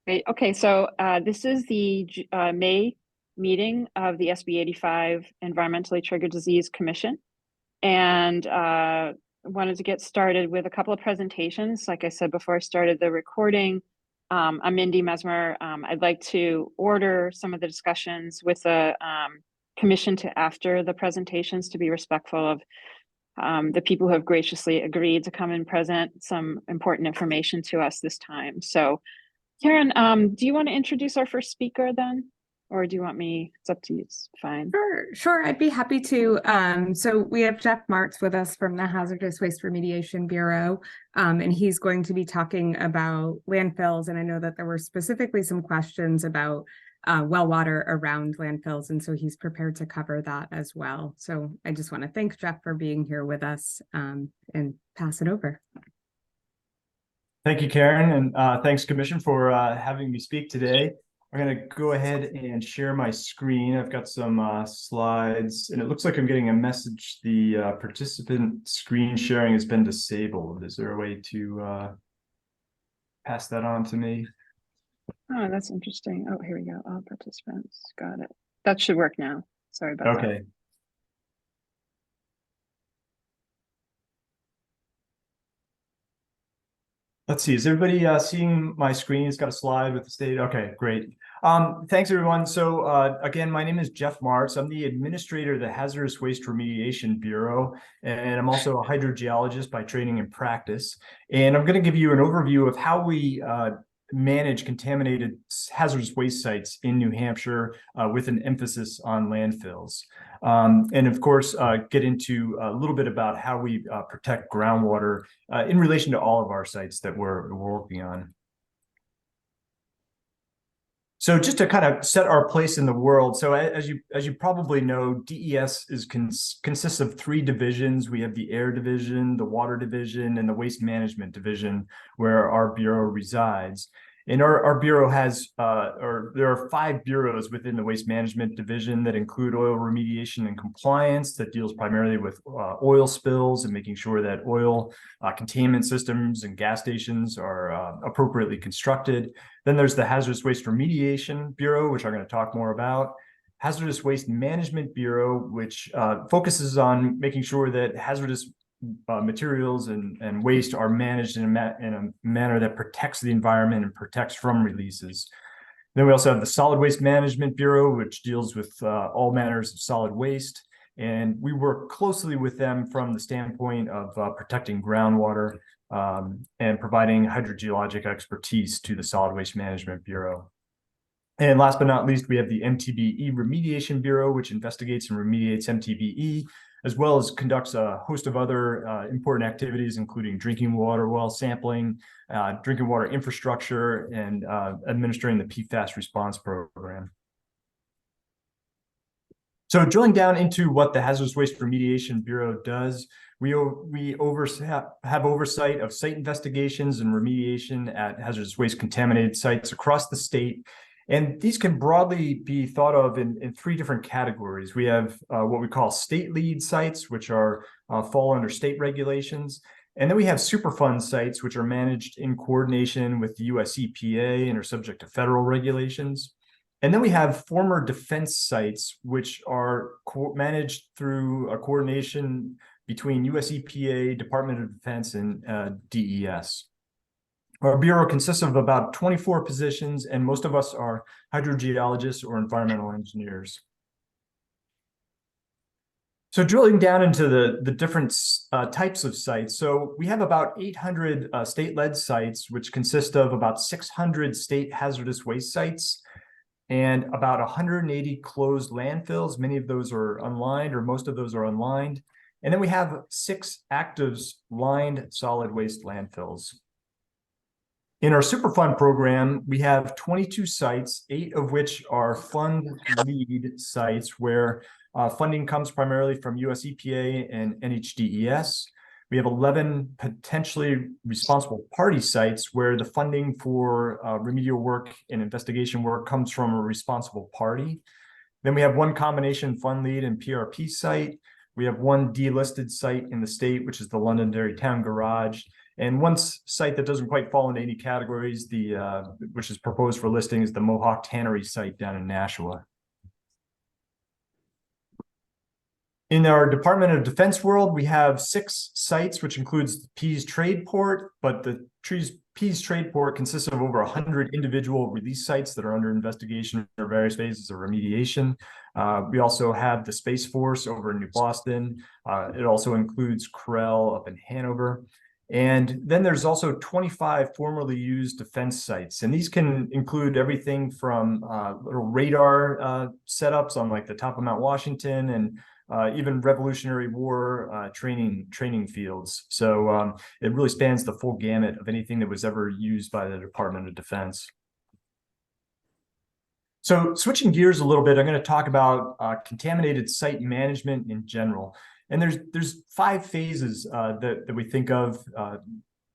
Great. Okay, so this is the May meeting of the SB85 Environmentally Triggered Disease Commission. And wanted to get started with a couple of presentations. Like I said before I started the recording, I'm Mindy Mesmer. I'd like to order some of the discussions with the commission to after the presentations to be respectful of the people who have graciously agreed to come and present some important information to us this time. So Karen, do you want to introduce our first speaker then? Or do you want me? It's up to you. It's fine. Sure. I'd be happy to. So we have Jeff Martz with us from the Hazardous Waste Remediation Bureau, and he's going to be talking about landfills. And I know that there were specifically some questions about well water around landfills, and so he's prepared to cover that as well. So I just want to thank Jeff for being here with us and pass it over. Thank you, Karen, and thanks, Commission, for having me speak today. I'm going to go ahead and share my screen. I've got some slides, and it looks like I'm getting a message. The participant screen sharing has been disabled. Is there a way to pass that on to me? Oh, that's interesting. Oh, here we go. All participants. Got it. That should work now. Sorry about that. Okay. Let's see, is everybody seeing my screen? It's got a slide with the state. Okay, great. Thanks, everyone. So again, my name is Jeff Martz. I'm the administrator of the Hazardous Waste Remediation Bureau, and I'm also a hydrogeologist by training and practice. And I'm going to give you an overview of how we manage contaminated hazardous waste sites in New Hampshire with an emphasis on landfills. And of course, get into a little bit about how we protect groundwater in relation to all of our sites that we're working on. So just to kind of set our place in the world, so as you probably know, DES consists of three divisions. We have the Air Division, the Water Division, and the Waste Management Division, where our bureau resides. And our bureau has, there are 5 bureaus within the Waste Management Division that include oil remediation and compliance that deals primarily with oil spills and making sure that oil containment systems and gas stations are appropriately constructed. Then there's the Hazardous Waste Remediation Bureau, which I'm going to talk more about. Hazardous Waste Management Bureau, which focuses on making sure that hazardous materials and waste are managed in a manner that protects the environment and protects from releases. Then we also have the Solid Waste Management Bureau, which deals with all manners of solid waste. And we work closely with them from the standpoint of protecting groundwater and providing hydrogeologic expertise to the Solid Waste Management Bureau. And last but not least, we have the MTBE Remediation Bureau, which investigates and remediates MTBE, as well as conducts a host of other important activities, including drinking water well sampling, drinking water infrastructure, and administering the PFAS response program. So drilling down into what the Hazardous Waste Remediation Bureau does, we have oversight of site investigations and remediation at hazardous waste contaminated sites across the state. And these can broadly be thought of in 3 different categories. We have what we call state lead sites, which are fall under state regulations. And then we have Superfund sites, which are managed in coordination with the US EPA and are subject to federal regulations. And then we have former defense sites, which are managed through a coordination between US EPA, Department of Defense, and DES. Our bureau consists of about 24 positions, and most of us are hydrogeologists or environmental engineers. So drilling down into the different types of sites. So we have about 800 state-led sites, which consist of about 600 state hazardous waste sites and about 180 closed landfills. Many of those are unlined, or most of those are unlined. And then we have 6 active lined solid waste landfills. In our Superfund program, we have 22 sites, 8 of which are fund lead sites where funding comes primarily from US EPA and NHDES. We have 11 potentially responsible party sites where the funding for remedial work and investigation work comes from a responsible party. Then we have 1 combination fund lead and PRP site. We have 1 delisted site in the state, which is the Londonderry Town Garage. And one site that doesn't quite fall into any categories, which is proposed for listing, is the Mohawk Tannery site down in Nashua. In our Department of Defense world, we have 6 sites, which includes the Pease Trade Port, but the Pease Trade Port consists of over 100 individual release sites that are under investigation or various phases of remediation. We also have the Space Force over in New Boston. It also includes Corel up in Hanover. And then there's also 25 formerly used defense sites. And these can include everything from little radar setups on like the top of Mount Washington and even Revolutionary War training fields. So it really spans the full gamut of anything that was ever used by the Department of Defense. So switching gears a little bit, I'm going to talk about contaminated site management in general. And there's 5 phases that we think of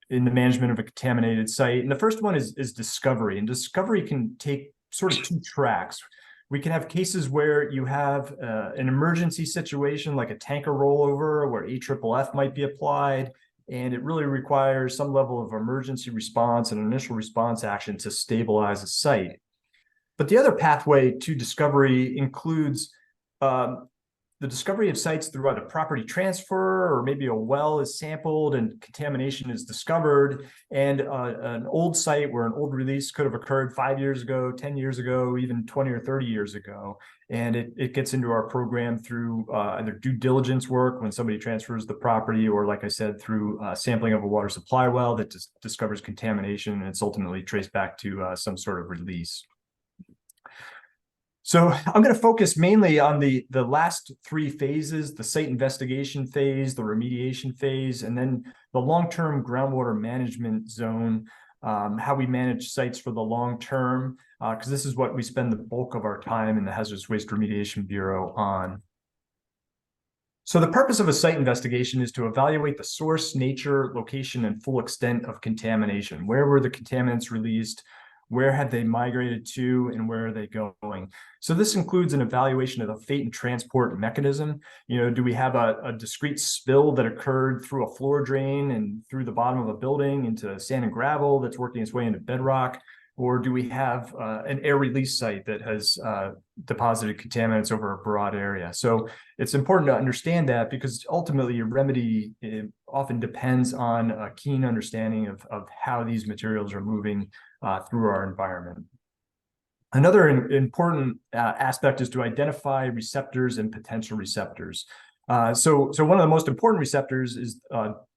in the management of a contaminated site. And the first one is discovery. And discovery can take sort of 2 tracks. We can have cases where you have an emergency situation like a tanker rollover where AFFF might be applied, and it really requires some level of emergency response and initial response action to stabilize a site. But the other pathway to discovery includes the discovery of sites through either property transfer or maybe a well is sampled and contamination is discovered, and an old site where an old release could have occurred 5 years ago, 10 years ago, even 20 or 30 years ago. And it gets into our program through either due diligence work when somebody transfers the property, or like I said, through sampling of a water supply well that discovers contamination, and it's ultimately traced back to some sort of release. So I'm going to focus mainly on the last 3 phases: the site investigation phase, the remediation phase, and then the long-term groundwater management zone, how we manage sites for the long term, because this is what we spend the bulk of our time in the Hazardous Waste Remediation Bureau on. So the purpose of a site investigation is to evaluate the source, nature, location, and full extent of contamination. Where were the contaminants released? Where have they migrated to, and where are they going? So this includes an evaluation of the fate and transport mechanism. You know, do we have a discrete spill that occurred through a floor drain and through the bottom of a building into sand and gravel that's working its way into bedrock? Or do we have an air release site that has deposited contaminants over a broad area? So it's important to understand that, because ultimately your remedy often depends on a keen understanding of how these materials are moving through our environment. Another important aspect is to identify receptors and potential receptors. So one of the most important receptors is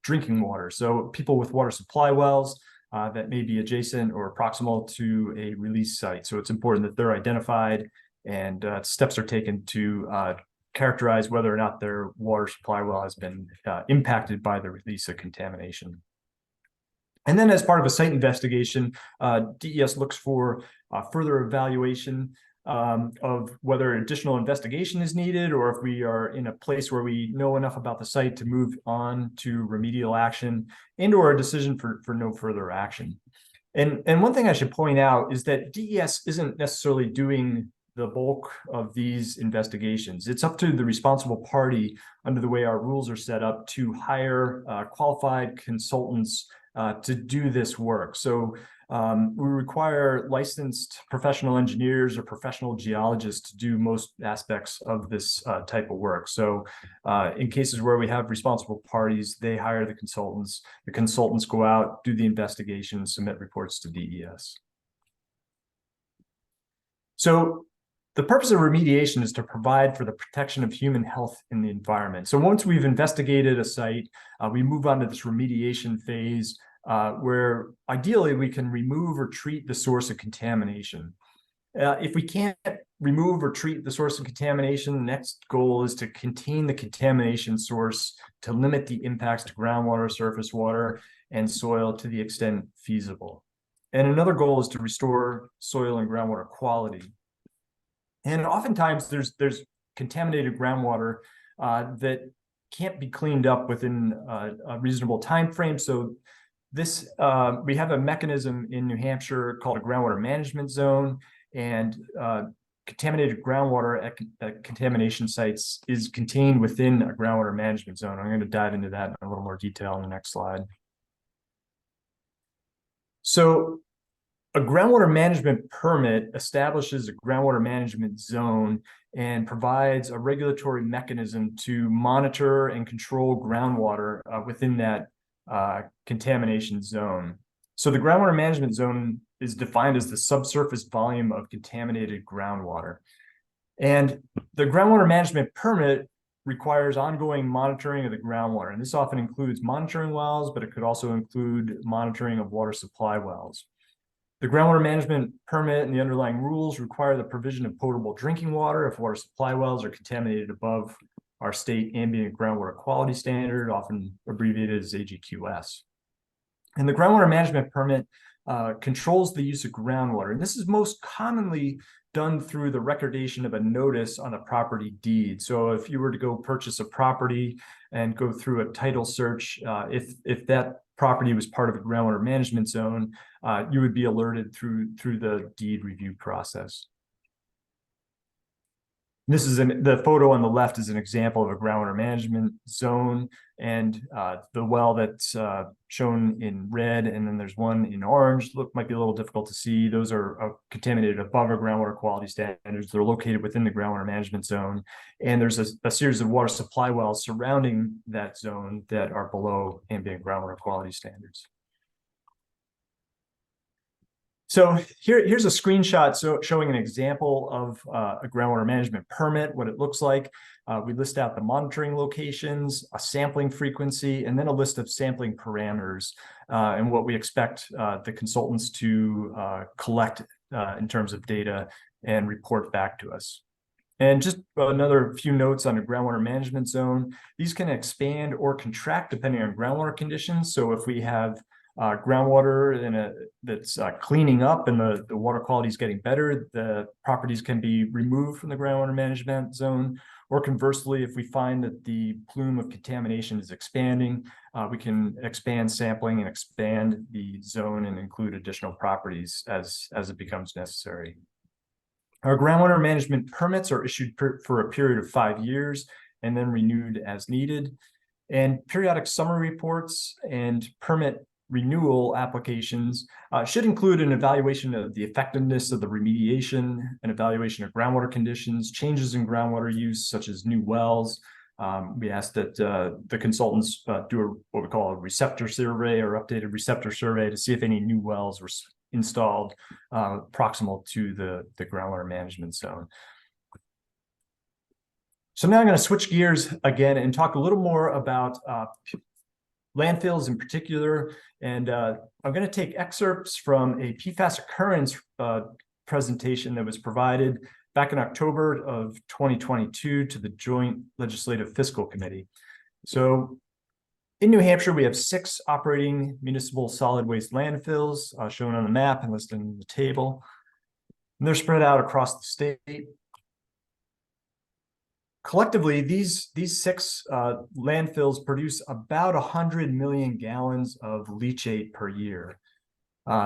drinking water. So people with water supply wells that may be adjacent or proximal to a release site. So it's important that they're identified and steps are taken to characterize whether or not their water supply well has been impacted by the release of contamination. And then as part of a site investigation, DES looks for further evaluation of whether additional investigation is needed, or if we are in a place where we know enough about the site to move on to remedial action, and or a decision for no further action. And one thing I should point out is that DES isn't necessarily doing the bulk of these investigations. It's up to the responsible party, under the way our rules are set up, to hire qualified consultants to do this work. So we require licensed professional engineers or professional geologists to do most aspects of this type of work. So in cases where we have responsible parties, they hire the consultants go out, do the investigation, submit reports to DES. So the purpose of remediation is to provide for the protection of human health in the environment. So once we've investigated a site, we move on to this remediation phase, where ideally we can remove or treat the source of contamination. If we can't remove or treat the source of contamination, the next goal is to contain the contamination source to limit the impacts to groundwater, surface water, and soil to the extent feasible. And another goal is to restore soil and groundwater quality. And oftentimes there's contaminated groundwater that can't be cleaned up within a reasonable time frame. So this we have a mechanism in New Hampshire called a groundwater management zone, and contaminated groundwater at contamination sites is contained within a groundwater management zone. I'm going to dive into that in a little more detail in the next slide. So a groundwater management permit establishes a groundwater management zone and provides a regulatory mechanism to monitor and control groundwater within that contamination zone. So the groundwater management zone is defined as the subsurface volume of contaminated groundwater. And the groundwater management permit requires ongoing monitoring of the groundwater. And this often includes monitoring wells, but it could also include monitoring of water supply wells. The groundwater management permit and the underlying rules require the provision of potable drinking water if water supply wells are contaminated above our state ambient groundwater quality standard, often abbreviated as AGQS. And the groundwater management permit controls the use of groundwater. And this is most commonly done through the recordation of a notice on a property deed. So if you were to go purchase a property and go through a title search, if that property was part of a groundwater management zone, you would be alerted through the deed review process. This is the photo on the left is an example of a groundwater management zone, and the well that's shown in red, and then there's one in orange. Might be a little difficult to see. Those are contaminated above our groundwater quality standards. They're located within the groundwater management zone, and there's a series of water supply wells surrounding that zone that are below ambient groundwater quality standards. So here's a screenshot showing an example of a groundwater management permit, what it looks like. We list out the monitoring locations, a sampling frequency, and then a list of sampling parameters and what we expect the consultants to collect in terms of data and report back to us. And just another few notes on a groundwater management zone. These can expand or contract depending on groundwater conditions. So if we have groundwater that's cleaning up and the water quality is getting better, the properties can be removed from the groundwater management zone. Or conversely, if we find that the plume of contamination is expanding, we can expand sampling and expand the zone and include additional properties as it becomes necessary. Our groundwater management permits are issued for a period of 5 years and then renewed as needed. And periodic summary reports and permit renewal applications should include an evaluation of the effectiveness of the remediation, an evaluation of groundwater conditions, changes in groundwater use, such as new wells. We asked that the consultants do what we call a receptor survey or updated receptor survey to see if any new wells were installed proximal to the groundwater management zone. So now I'm going to switch gears again and talk a little more about landfills in particular, and I'm going to take excerpts from a PFAS occurrence presentation that was provided back in October of 2022 to the Joint Legislative Fiscal Committee. So in New Hampshire, we have 6 operating municipal solid waste landfills shown on the map and listed in the table. And they're spread out across the state. Collectively, these 6 landfills produce about 100 million gallons of leachate per year.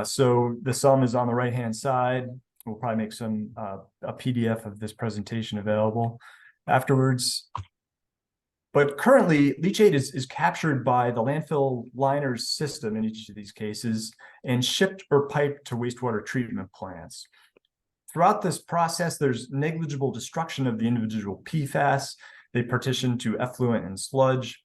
So the sum is on the right-hand side. We'll probably make a PDF of this presentation available afterwards. But currently, leachate is captured by the landfill liners system in each of these cases and shipped or piped to wastewater treatment plants. Throughout this process, there's negligible destruction of the individual PFAS. They partition to effluent and sludge.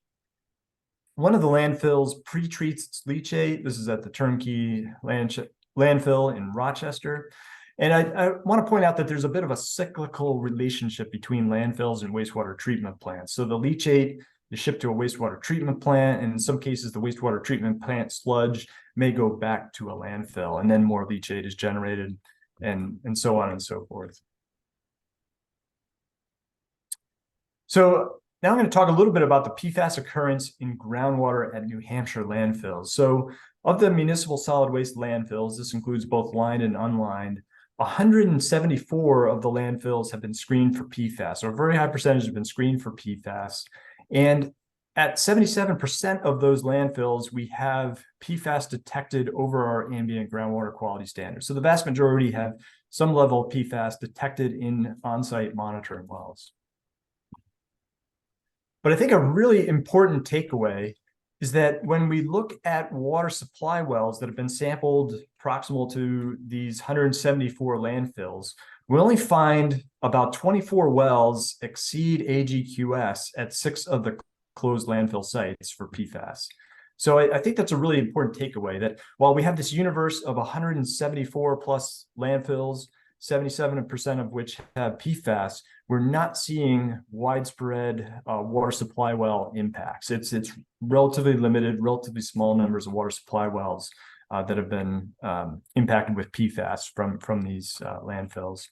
One of the landfills pre-treats its leachate. This is at the Turnkey landfill in Rochester. And I want to point out that there's a bit of a cyclical relationship between landfills and wastewater treatment plants. So the leachate is shipped to a wastewater treatment plant, and in some cases, the wastewater treatment plant sludge may go back to a landfill, and then more leachate is generated, and so on and so forth. So now I'm going to talk a little bit about the PFAS occurrence in groundwater at New Hampshire landfills. So of the municipal solid waste landfills, this includes both lined and unlined, 174 of the landfills have been screened for PFAS, or a very high percentage have been screened for PFAS. And at 77% of those landfills, we have PFAS detected over our ambient groundwater quality standards. So the vast majority have some level of PFAS detected in on-site monitoring wells. But I think a really important takeaway is that when we look at water supply wells that have been sampled proximal to these 174 landfills, we only find about 24 wells exceed AGQS at 6 of the closed landfill sites for PFAS. So I think that's a really important takeaway, that while we have this universe of 174 plus landfills, 77% of which have PFAS, we're not seeing widespread water supply well impacts. It's relatively limited, relatively small numbers of water supply wells that have been impacted with PFAS from these landfills.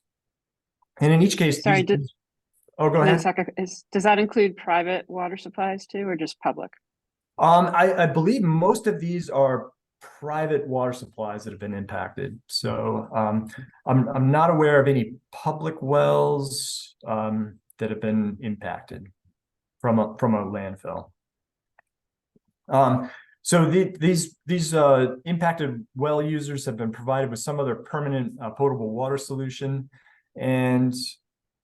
And in each case, Sorry, oh, go ahead. does that include private water supplies too, or just public? I believe most of these are private water supplies that have been impacted. So I'm not aware of any public wells that have been impacted from a landfill. So these impacted well users have been provided with some other permanent potable water solution, and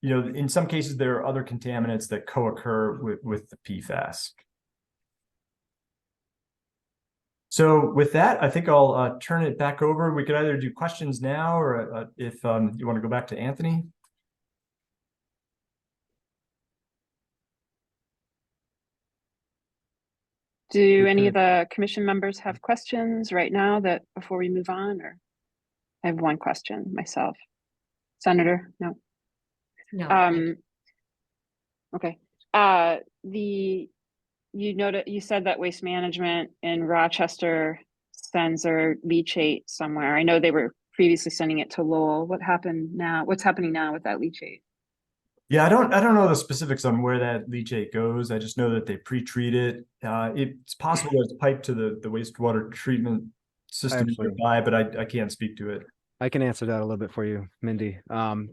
in some cases there are other contaminants that co-occur with the PFAS. So with that, I think I'll turn it back over. We could either do questions now, or if you want to go back to Anthony. Do any of the commission members have questions right now that before we move on? Or I have one question myself. Senator, no. No. Okay. You said that Waste Management in Rochester sends their leachate somewhere. I know they were previously sending it to Lowell. What happened now? What's happening now with that leachate? Yeah, I don't know the specifics on where that leachate goes. I just know that they pre-treat it. It's possible that it's piped to the wastewater treatment system nearby, but I can't speak to it. I can answer that a little bit for you, Mindy.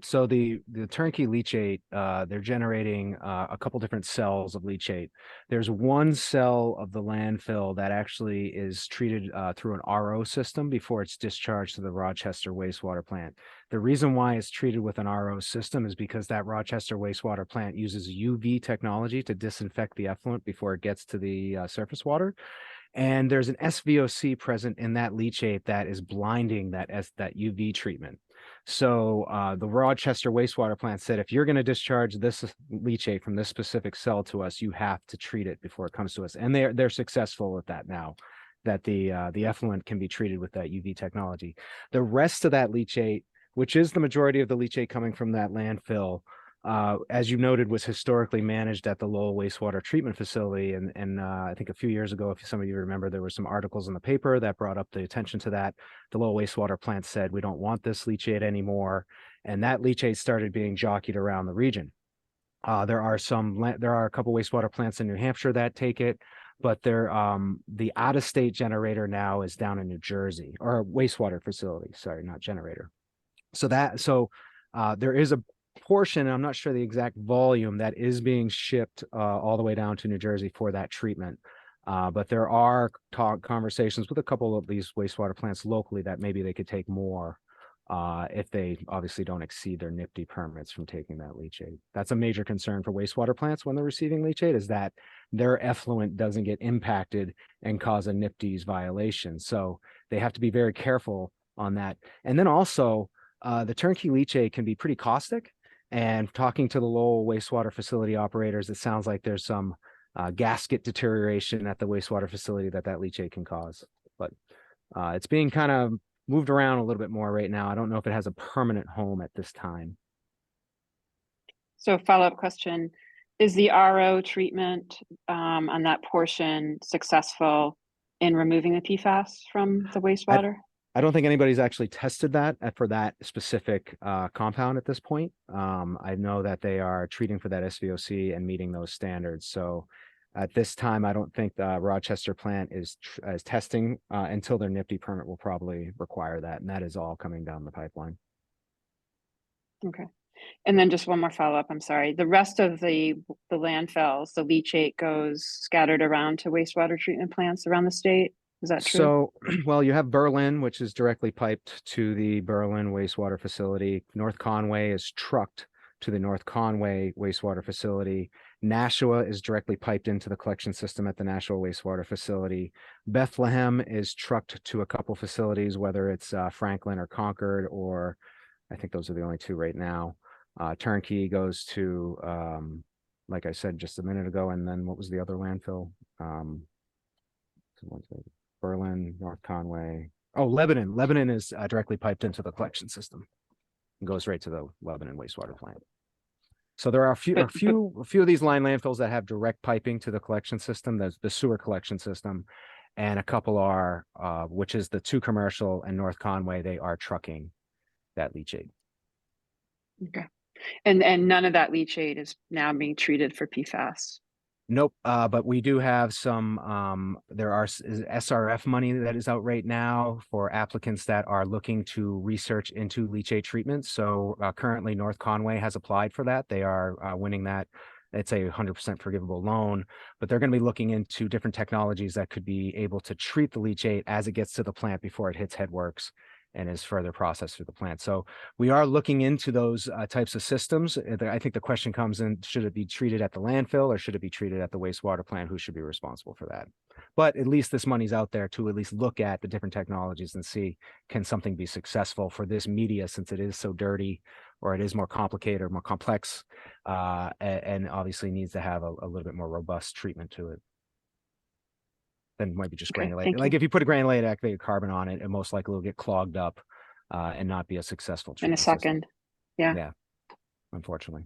So the turnkey leachate, they're generating a couple different cells of leachate. There's one cell of the landfill that actually is treated through an RO system before it's discharged to the Rochester wastewater plant. The reason why it's treated with an RO system is because that Rochester wastewater plant uses UV technology to disinfect the effluent before it gets to the surface water. And there's an SVOC present in that leachate that is blinding that UV treatment. So the Rochester wastewater plant said, if you're going to discharge this leachate from this specific cell to us, you have to treat it before it comes to us. And they're successful with that now, that the effluent can be treated with that UV technology. The rest of that leachate, which is the majority of the leachate coming from that landfill, as you noted, was historically managed at the Lowell wastewater treatment facility. And I think a few years ago, if some of you remember, there were some articles in the paper that brought up the attention to that. The Lowell wastewater plant said, we don't want this leachate anymore. And that leachate started being jockeyed around the region. There are a couple wastewater plants in New Hampshire that take it, but the out-of-state generator now is down in New Jersey, or a wastewater facility, sorry, not generator. So there is a portion, I'm not sure the exact volume, that is being shipped all the way down to New Jersey for that treatment. But there are conversations with a couple of these wastewater plants locally that maybe they could take more if they obviously don't exceed their NIPD permits from taking that leachate. That's a major concern for wastewater plants when they're receiving leachate, is that their effluent doesn't get impacted and cause a NIPD's violation. So they have to be very careful on that. And then also the turnkey leachate can be pretty caustic. And talking to the Lowell wastewater facility operators, it sounds like there's some gasket deterioration at the wastewater facility that leachate can cause. But it's being kind of moved around a little bit more right now. I don't know if it has a permanent home at this time. So follow-up question, is the RO treatment on that portion successful in removing the PFAS from the wastewater? I don't think anybody's actually tested that for that specific compound at this point. I know that they are treating for that SVOC and meeting those standards. So at this time, I don't think the Rochester plant is testing until their NIPD permit will probably require that. And that is all coming down the pipeline. Okay. And then just one more follow-up, I'm sorry. The rest of the landfills, the leachate goes scattered around to wastewater treatment plants around the state. Is that true? So, well, you have Berlin, which is directly piped to the Berlin wastewater facility. North Conway is trucked to the North Conway wastewater facility. Nashua is directly piped into the collection system at the Nashua wastewater facility. Bethlehem is trucked to a couple facilities, whether it's Franklin or Concord, or I think those are the only two right now. Turnkey goes to, like I said just a minute ago, and then what was the other landfill? Berlin, North Conway. Oh, Lebanon. Lebanon is directly piped into the collection system and goes right to the Lebanon wastewater plant. So there are a few of these line landfills that have direct piping to the collection system, the sewer collection system, and a couple are, which is the two commercial and North Conway, they are trucking that leachate. Okay. And none of that leachate is now being treated for PFAS. Nope. But we do have some, there are SRF money that is out right now for applicants that are looking to research into leachate treatment. So currently North Conway has applied for that. They are winning that. It's a 100% forgivable loan, but they're going to be looking into different technologies that could be able to treat the leachate as it gets to the plant before it hits headworks and is further processed through the plant. So we are looking into those types of systems. I think the question comes in, should it be treated at the landfill or should it be treated at the wastewater plant? Who should be responsible for that? But at least this money's out there to at least look at the different technologies and see, can something be successful for this media, since it is so dirty or it is more complicated or more complex, and obviously needs to have a little bit more robust treatment to it than might be just granulated. Like if you put a granulated activated carbon on it, it most likely will get clogged up and not be a successful treatment in a second. system. Yeah. Yeah, unfortunately.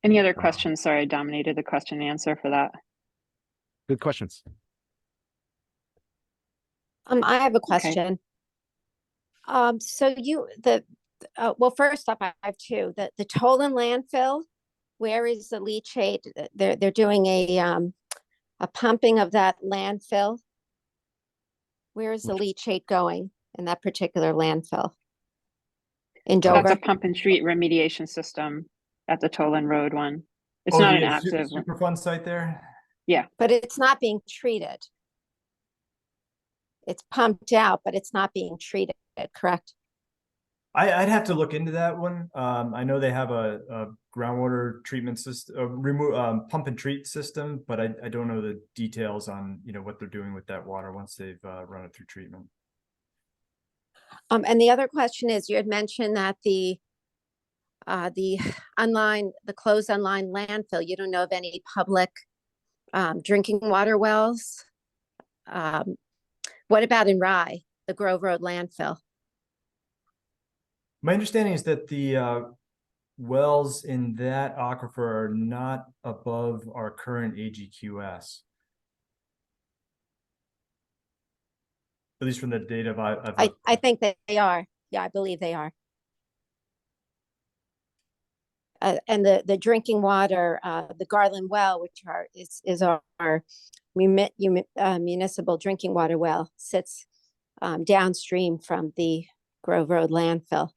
Any other questions? Sorry, I dominated the question and answer for that. Good questions. I have a question. So well, first up, I have two. The Tolan landfill, where is the leachate? They're doing a pumping of that landfill. Where is the leachate going in that particular landfill? In Dover? That's a pump and treat remediation system at the Tolan Road one. It's Oh, not the an active one. Superfund site there? Yeah. But it's not being treated. It's pumped out, but it's not being treated, correct? I'd have to look into that one. I know they have a groundwater treatment system, pump and treat system, but I don't know the details on, what they're doing with that water once they've run it through treatment. And the other question is, you had mentioned that the closed online landfill, you don't know of any public drinking water wells? What about in Rye, the Grove Road landfill? My understanding is that the wells in that aquifer are not above our current AGQS. At least from the data I think that they are. Yeah, I believe they are. And the drinking water, the Garland well, which is our municipal drinking water well, sits downstream from the Grove Road landfill.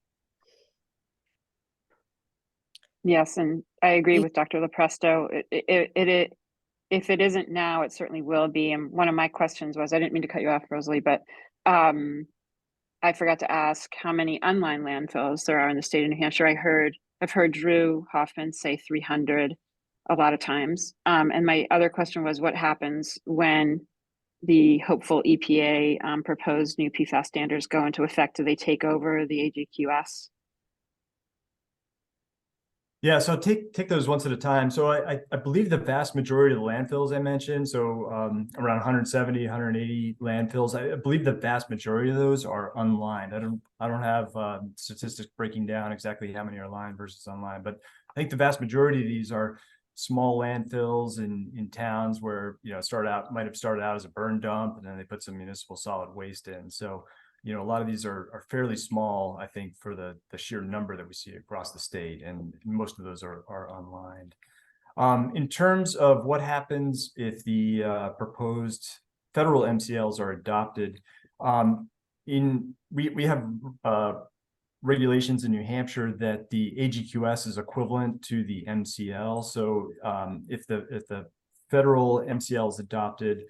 Yes, and I agree with Dr. Lepresto. If it isn't now, it certainly will be. And one of my questions was, I didn't mean to cut you off, Rosalie, but I forgot to ask how many unlined landfills there are in the state of New Hampshire. I've heard Drew Hoffman say 300 a lot of times. And my other question was, what happens when the hopeful EPA proposed new PFAS standards go into effect? Do they take over the AGQS? Yeah, so take those once at a time. So I believe the vast majority of the landfills I mentioned, so around 170, 180 landfills, I believe the vast majority of those are unlined. I don't have statistics breaking down exactly how many are lined versus unlined, but I think the vast majority of these are small landfills in towns where, might have started out as a burn dump, and then they put some municipal solid waste in. So a lot of these are fairly small, I think, for the sheer number that we see across the state, and most of those are unlined. In terms of what happens if the proposed federal MCLs are adopted, we have regulations in New Hampshire that the AGQS is equivalent to the MCL. So if the federal MCL is adopted,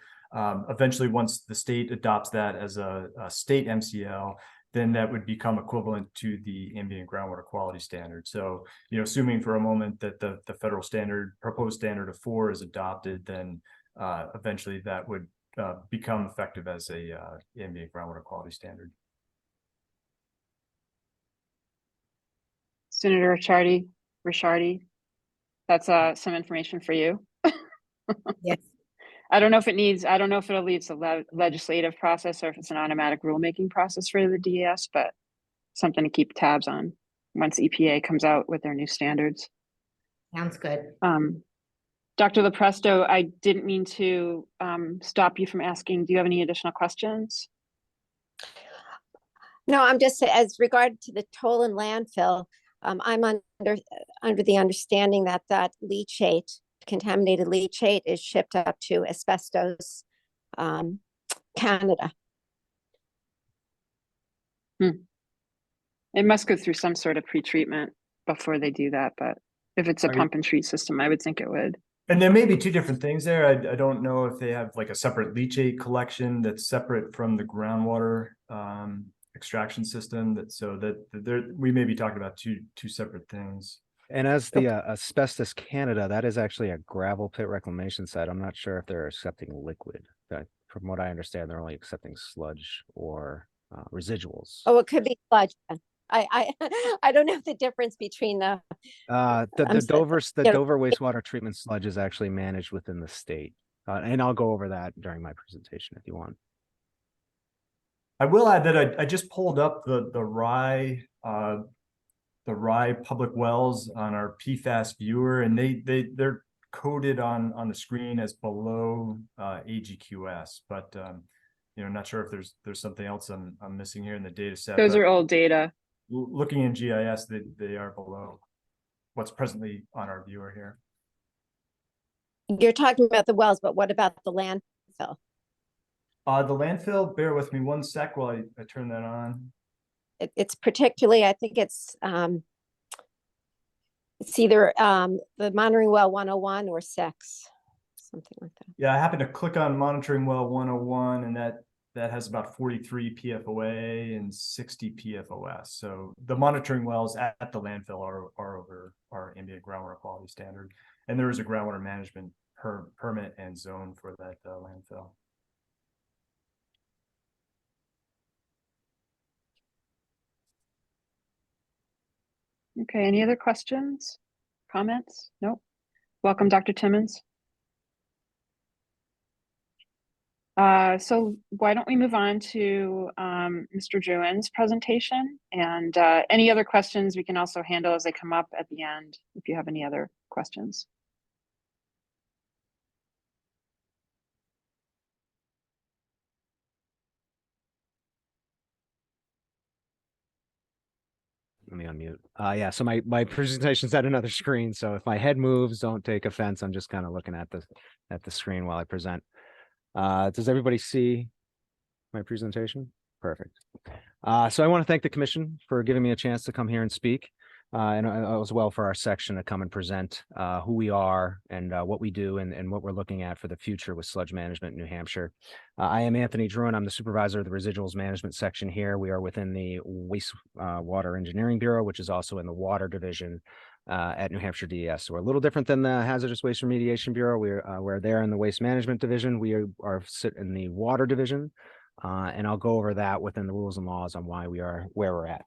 eventually, once the state adopts that as a state MCL, then that would become equivalent to the ambient groundwater quality standard. So, assuming for a moment that the federal proposed standard of 4 is adopted, then eventually that would become effective as a ambient groundwater quality standard. Senator Ricciardi, that's some information for you. Yes. I don't know if it'll lead to legislative process or if it's an automatic rulemaking process for the DES, but something to keep tabs on once EPA comes out with their new standards. Sounds good. Dr. Lepresto, I didn't mean to stop you from asking, do you have any additional questions? No, I'm just as regard to the toll and landfill, I'm under the understanding that leachate, contaminated leachate, is shipped up to Asbestos Canada. It must go through some sort of pretreatment before they do that, but if it's a pump and treat system, I would think it would. And there may be two different things there. I don't know if they have like a separate leachate collection that's separate from the groundwater extraction system. We may be talking about two separate things. And as the Asbestos Canada, that is actually a gravel pit reclamation site. I'm not sure if they're accepting liquid. From what I understand, they're only accepting sludge or residuals. Oh, it could be sludge. I don't know the difference between the Dover wastewater treatment sludge is actually managed within the state, and I'll go over that during my presentation if you want. I will add that I just pulled up the Rye public wells on our PFAS viewer, and they're coded on the screen as below AGQS, but not sure if there's something else I'm missing here in the data set. Those are old data. Looking in GIS, they are below what's presently on our viewer here. You're talking about the wells, but what about the landfill? The landfill, bear with me one sec while I turn that on. It's particularly, I think it's either the monitoring well 101 or 6, something like that. Yeah, I happen to click on monitoring well 101, and that has about 43 PFOA and 60 PFOS. So the monitoring wells at the landfill are over our ambient groundwater quality standard, and there is a groundwater management permit and zone for that landfill. Okay, any other questions, comments? Nope. Welcome, Dr. Timmons. So why don't we move on to Mr. Druin's presentation, and any other questions we can also handle as they come up at the end, if you have any other questions. Let me unmute. Yeah, so my presentation's at another screen, so if my head moves, don't take offense. I'm just kind of looking at the screen while I present. Does everybody see my presentation? Perfect. So I want to thank the commission for giving me a chance to come here and speak, and as well for our section to come and present who we are and what we do and what we're looking at for the future with sludge management in New Hampshire. I am Anthony Druin. I'm the supervisor of the residuals management section here. We are within the Wastewater Engineering Bureau, which is also in the water division at New Hampshire DES. So we're a little different than the Hazardous Waste Remediation Bureau. We're there in the Waste Management Division. We sit in the Water Division, and I'll go over that within the rules and laws on why we are where we're at.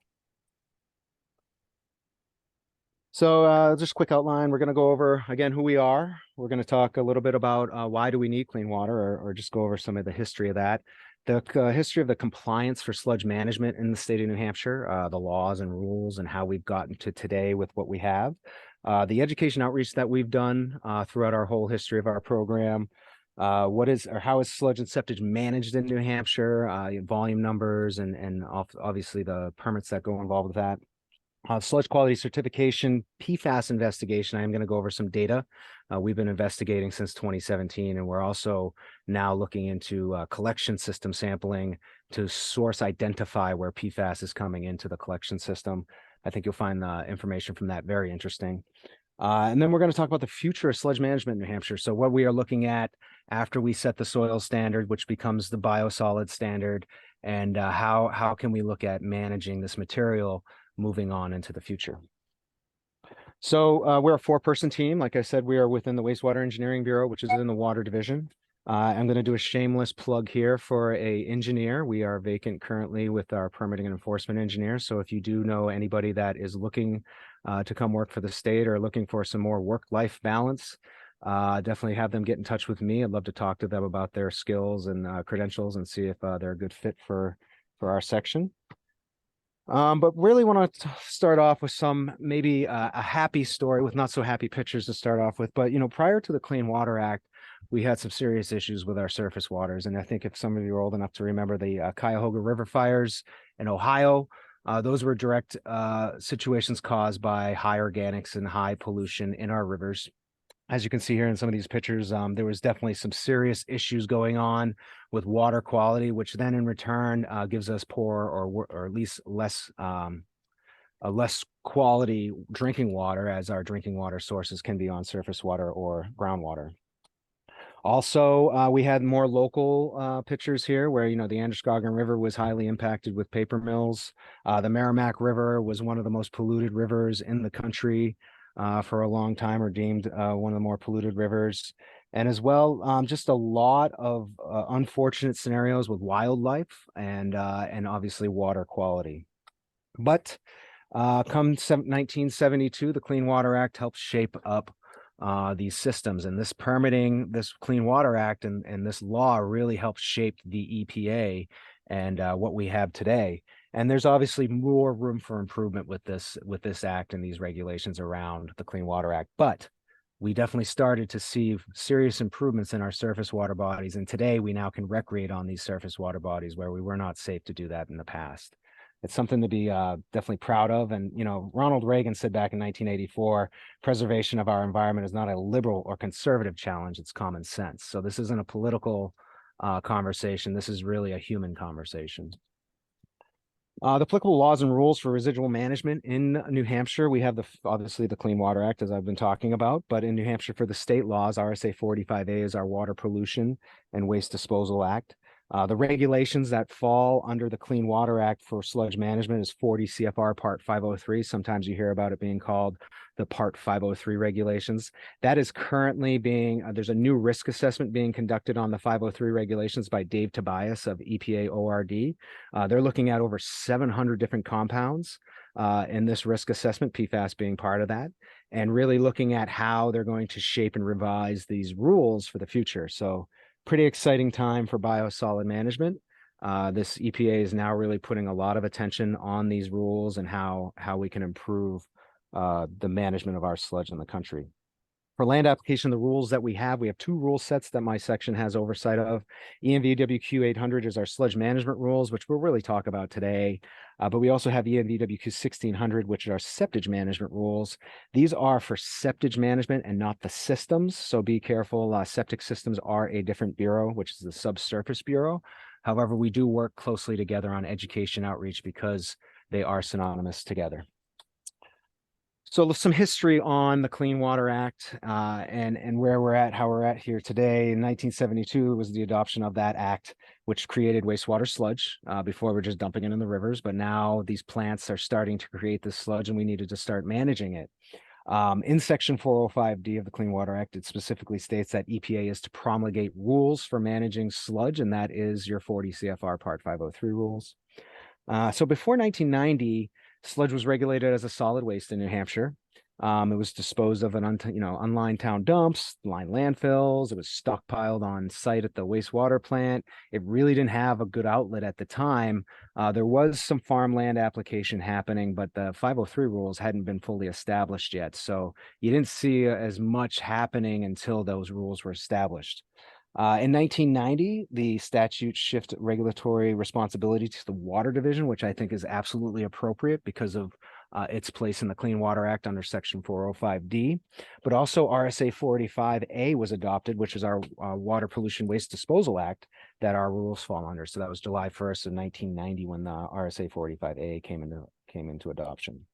So just a quick outline. We're going to go over, again, who we are. We're going to talk a little bit about why do we need clean water, or just go over some of the history of that. The history of the compliance for sludge management in the state of New Hampshire, the laws and rules and how we've gotten to today with what we have. The education outreach that we've done throughout our whole history of our program. How is sludge and septage managed in New Hampshire, volume numbers, and obviously the permits that go involved with that. Sludge quality certification, PFAS investigation. I am going to go over some data. We've been investigating since 2017, and we're also now looking into collection system sampling to source identify where PFAS is coming into the collection system. I think you'll find the information from that very interesting. And then we're going to talk about the future of sludge management in New Hampshire. So what we are looking at after we set the soil standard, which becomes the biosolid standard, and how can we look at managing this material moving on into the future. So we're a 4-person team. Like I said, we are within the Wastewater Engineering Bureau, which is in the Water Division. I'm going to do a shameless plug here for a engineer. We are vacant currently with our permitting and enforcement engineer. So if you do know anybody that is looking to come work for the state or looking for some more work-life balance, definitely have them get in touch with me. I'd love to talk to them about their skills and credentials and see if they're a good fit for our section. But really want to start off with some maybe a happy story with not so happy pictures to start off with. But, you know, prior to the Clean Water Act, we had some serious issues with our surface waters. And I think if some of you are old enough to remember the Cuyahoga River fires in Ohio, those were direct situations caused by high organics and high pollution in our rivers. As you can see here in some of these pictures, there was definitely some serious issues going on with water quality, which then in return gives us poor or at least less quality drinking water, as our drinking water sources can be on surface water or groundwater. Also, we had more local pictures here where, you know, the Androscoggin River was highly impacted with paper mills. The Merrimack River was one of the most polluted rivers in the country for a long time, or deemed one of the more polluted rivers. And as well, just a lot of unfortunate scenarios with wildlife and obviously water quality. But come 1972, the Clean Water Act helped shape up these systems, and this permitting, this Clean Water Act and this law really helped shape the EPA and what we have today. And there's obviously more room for improvement with this act and these regulations around the Clean Water Act. But we definitely started to see serious improvements in our surface water bodies. And today we now can recreate on these surface water bodies where we were not safe to do that in the past. It's something to be definitely proud of. And, you know, Ronald Reagan said back in 1984, preservation of our environment is not a liberal or conservative challenge, it's common sense. So this isn't a political conversation. This is really a human conversation. The applicable laws and rules for residual management in New Hampshire, we have obviously the Clean Water Act, as I've been talking about, but in New Hampshire for the state laws, RSA 45A is our Water Pollution and Waste Disposal Act. The regulations that fall under the Clean Water Act for sludge management is 40 CFR Part 503. Sometimes you hear about it being called the Part 503 regulations. That is currently being, there's a new risk assessment being conducted on the 503 regulations by Dave Tobias of EPA ORD. They're looking at over 700 different compounds in this risk assessment, PFAS being part of that, and really looking at how they're going to shape and revise these rules for the future. So pretty exciting time for biosolid management. This EPA is now really putting a lot of attention on these rules and how we can improve the management of our sludge in the country. For land application, the rules that we have 2 rule sets that my section has oversight of. ENVWQ 800 is our sludge management rules, which we'll really talk about today. But we also have ENVWQ 1600, which are septage management rules. These are for septage management and not the systems. So be careful. Septic systems are a different bureau, which is the Subsurface Bureau. However, we do work closely together on education outreach because they are synonymous together. So some history on the Clean Water Act and where we're at, how we're at here today. In 1972 was the adoption of that act, which created wastewater sludge. Before we're just dumping it in the rivers, but now these plants are starting to create this sludge and we needed to start managing it. In Section 405D of the Clean Water Act, it specifically states that EPA is to promulgate rules for managing sludge, and that is your 40 CFR Part 503 rules. So before 1990, sludge was regulated as a solid waste in New Hampshire. It was disposed of in unlined town dumps, lined landfills. It was stockpiled on site at the wastewater plant. It really didn't have a good outlet at the time. There was some farmland application happening, but the 503 rules hadn't been fully established yet. So you didn't see as much happening until those rules were established. In 1990, the statute shifted regulatory responsibility to the Water Division, which I think is absolutely appropriate because of its place in the Clean Water Act under Section 405D. But also RSA 485A was adopted, which is our Water Pollution Waste Disposal Act that our rules fall under. So that was July 1st of 1990 when the RSA 485A came into adoption.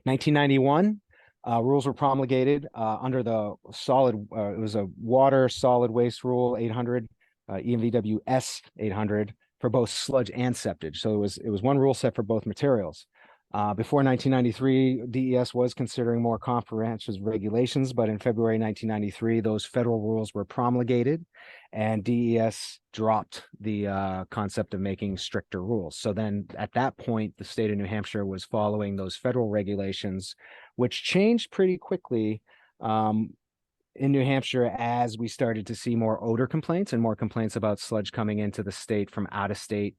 1991. Rules were promulgated under the it was a Water Solid Waste Rule 800, ENVWS 800, for both sludge and septage. So it was one rule set for both materials. Before 1993, DES was considering more comprehensive regulations, but in February 1993, those federal rules were promulgated, and DES dropped the concept of making stricter rules. So then at that point, the state of New Hampshire was following those federal regulations, which changed pretty quickly in New Hampshire as we started to see more odor complaints and more complaints about sludge coming into the state from out of state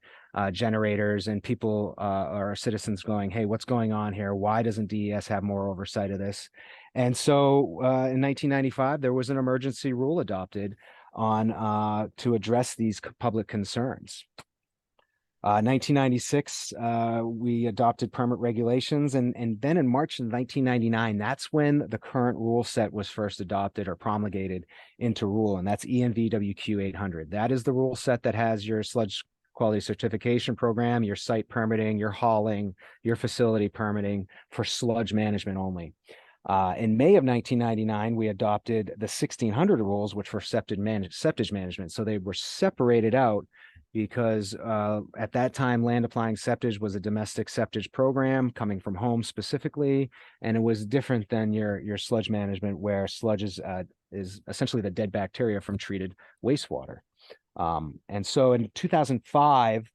generators, and people or citizens going, hey, what's going on here? Why doesn't DES have more oversight of this? And so in 1995, there was an emergency rule adopted on to address these public concerns. 1996, we adopted permit regulations, and then in March of 1999, that's when the current rule set was first adopted or promulgated into rule, and that's ENVWQ 800. That is the rule set that has your sludge quality certification program, your site permitting, your hauling, your facility permitting for sludge management only. In May of 1999, we adopted the 1600 rules, which were septage management. So they were separated out because at that time, land applying septage was a domestic septage program coming from home specifically, and it was different than your sludge management, where sludge is essentially the dead bacteria from treated wastewater. And so in 2005,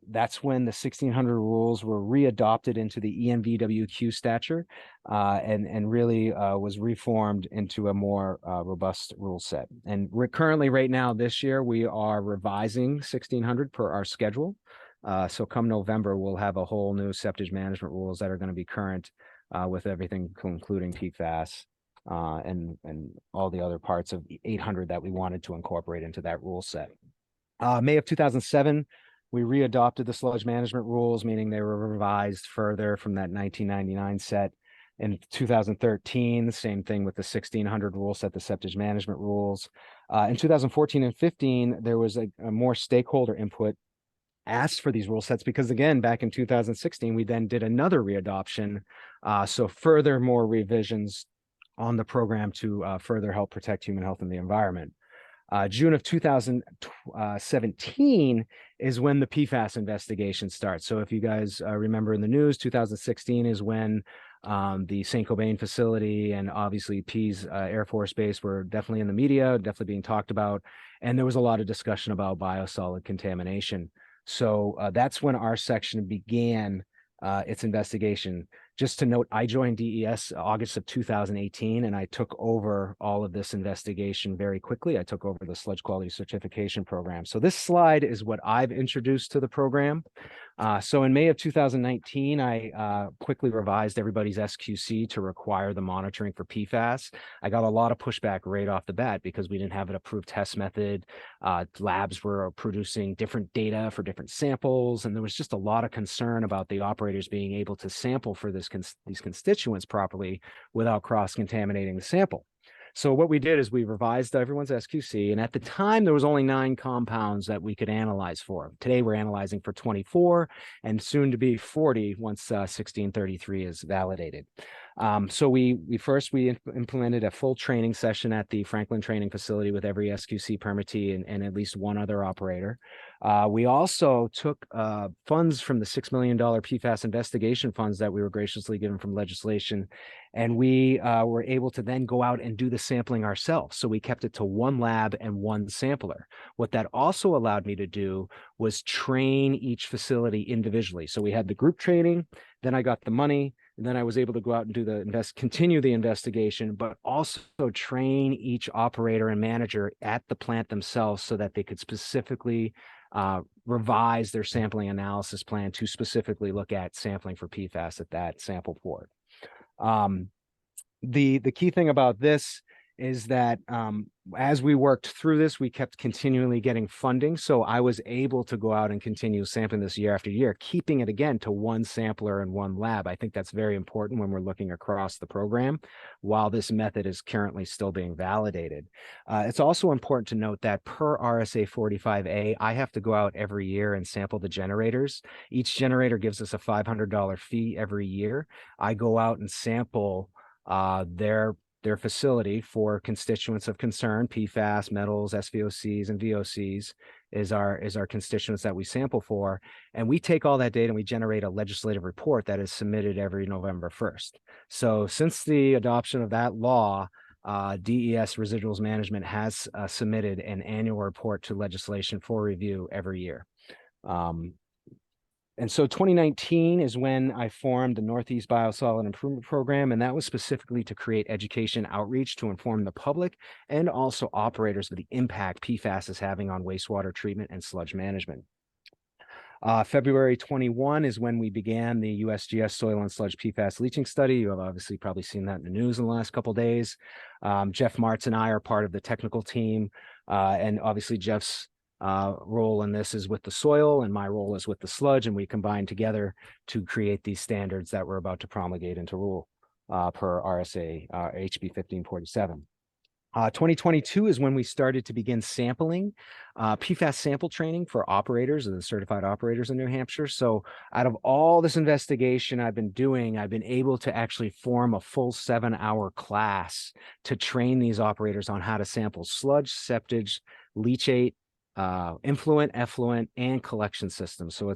that's when the 1600 rules were readopted into the ENVWQ stature and really was reformed into a more robust rule set. And we're currently right now this year, we are revising 1600 per our schedule. So come November, we'll have a whole new septage management rules that are going to be current with everything, including PFAS and all the other parts of 800 that we wanted to incorporate into that rule set. May of 2007, we readopted the sludge management rules, meaning they were revised further from that 1999 set. In 2013, the same thing with the 1600 rule set, the septage management rules. In 2014 and 15, there was a more stakeholder input asked for these rule sets, because again, back in 2016, we then did another readoption. So further more revisions on the program to further help protect human health and the environment. June of 2017 is when the PFAS investigation starts. So if you guys remember in the news, 2016 is when the St. Cobain facility and obviously Pease Air Force Base were definitely in the media, definitely being talked about. And there was a lot of discussion about biosolid contamination. So that's when our section began its investigation. Just to note, I joined DES August of 2018, and I took over all of this investigation very quickly. I took over the sludge quality certification program. So this slide is what I've introduced to the program. So in May of 2019, I quickly revised everybody's SQC to require the monitoring for PFAS. I got a lot of pushback right off the bat because we didn't have an approved test method. Labs were producing different data for different samples, and there was just a lot of concern about the operators being able to sample for these constituents properly without cross-contaminating the sample. So what we did is we revised everyone's SQC, and at the time there was only 9 compounds that we could analyze for. Today we're analyzing for 24 and soon to be 40 once 1633 is validated. So we implemented a full training session at the Franklin training facility with every SQC permittee and at least one other operator. We also took funds from the $6 million PFAS investigation funds that we were graciously given from legislation, and we were able to then go out and do the sampling ourselves. So we kept it to 1 lab and 1 sampler. What that also allowed me to do was train each facility individually. So we had the group training, then I got the money, and then I was able to go out and do continue the investigation, but also train each operator and manager at the plant themselves so that they could specifically revise their sampling analysis plan to specifically look at sampling for PFAS at that sample port. The key thing about this is that as we worked through this, we kept continually getting funding. So I was able to go out and continue sampling this year after year, keeping it again to 1 sampler and 1 lab. I think that's very important when we're looking across the program while this method is currently still being validated. It's also important to note that per RSA 45A, I have to go out every year and sample the generators. Each generator gives us a $500 fee every year. I go out and sample their facility for constituents of concern, PFAS, metals, SVOCs, and VOCs. is our constituents that we sample for. And we take all that data and we generate a legislative report that is submitted every November 1st. So since the adoption of that law, DES Residuals Management has submitted an annual report to legislation for review every year. And so 2019 is when I formed the Northeast Biosolid Improvement Program, and that was specifically to create education outreach to inform the public and also operators of the impact PFAS is having on wastewater treatment and sludge management. February 21 is when we began the USGS soil and sludge PFAS leaching study. You have obviously probably seen that in the news in the last couple of days. Jeff Martz and I are part of the technical team, and obviously Jeff's role in this is with the soil and my role is with the sludge, and we combine together to create these standards that we're about to promulgate into rule per RSA HB 1547. 2022 is when we started to begin sampling PFAS sample training for operators and the certified operators in New Hampshire. So out of all this investigation I've been doing, I've been able to actually form a full 7-hour class to train these operators on how to sample sludge, septage, leachate, influent, effluent, and collection systems. So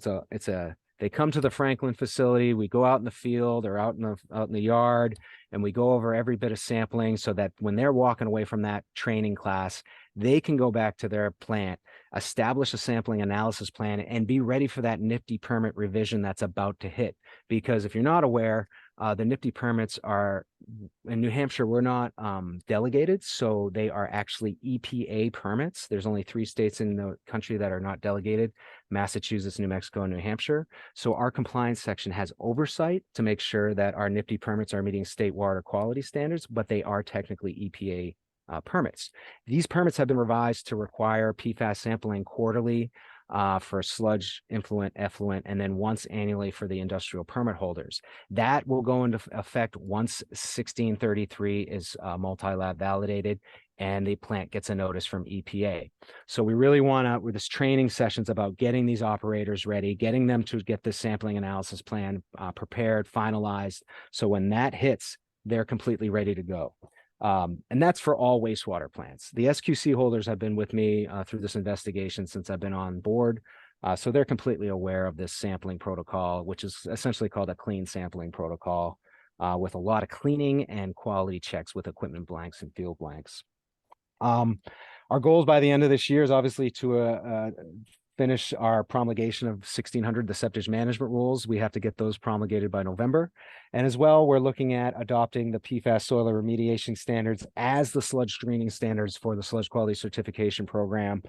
they come to the Franklin facility, we go out in the field or out in the yard, and we go over every bit of sampling so that when they're walking away from that training class, they can go back to their plant, establish a sampling analysis plan, and be ready for that NIFTY permit revision that's about to hit. Because if you're not aware, the NIFTY permits are, in New Hampshire, we're not delegated, so they are actually EPA permits. There's only 3 states in the country that are not delegated: Massachusetts, New Mexico, and New Hampshire. So our compliance section has oversight to make sure that our NIFTY permits are meeting state water quality standards, but they are technically EPA permits. These permits have been revised to require PFAS sampling quarterly for sludge, influent, effluent, and then once annually for the industrial permit holders. That will go into effect once 1633 is multi-lab validated and the plant gets a notice from EPA. So we really want to, with this training sessions about getting these operators ready, getting them to get this sampling analysis plan prepared, finalized. So when that hits, they're completely ready to go. And that's for all wastewater plants. The SQC holders have been with me through this investigation since I've been on board. So they're completely aware of this sampling protocol, which is essentially called a clean sampling protocol with a lot of cleaning and quality checks with equipment blanks and field blanks. Our goals by the end of this year is obviously to finish our promulgation of 1600, the septage management rules. We have to get those promulgated by November. And as well, we're looking at adopting the PFAS soil remediation standards as the sludge screening standards for the sludge quality certification program.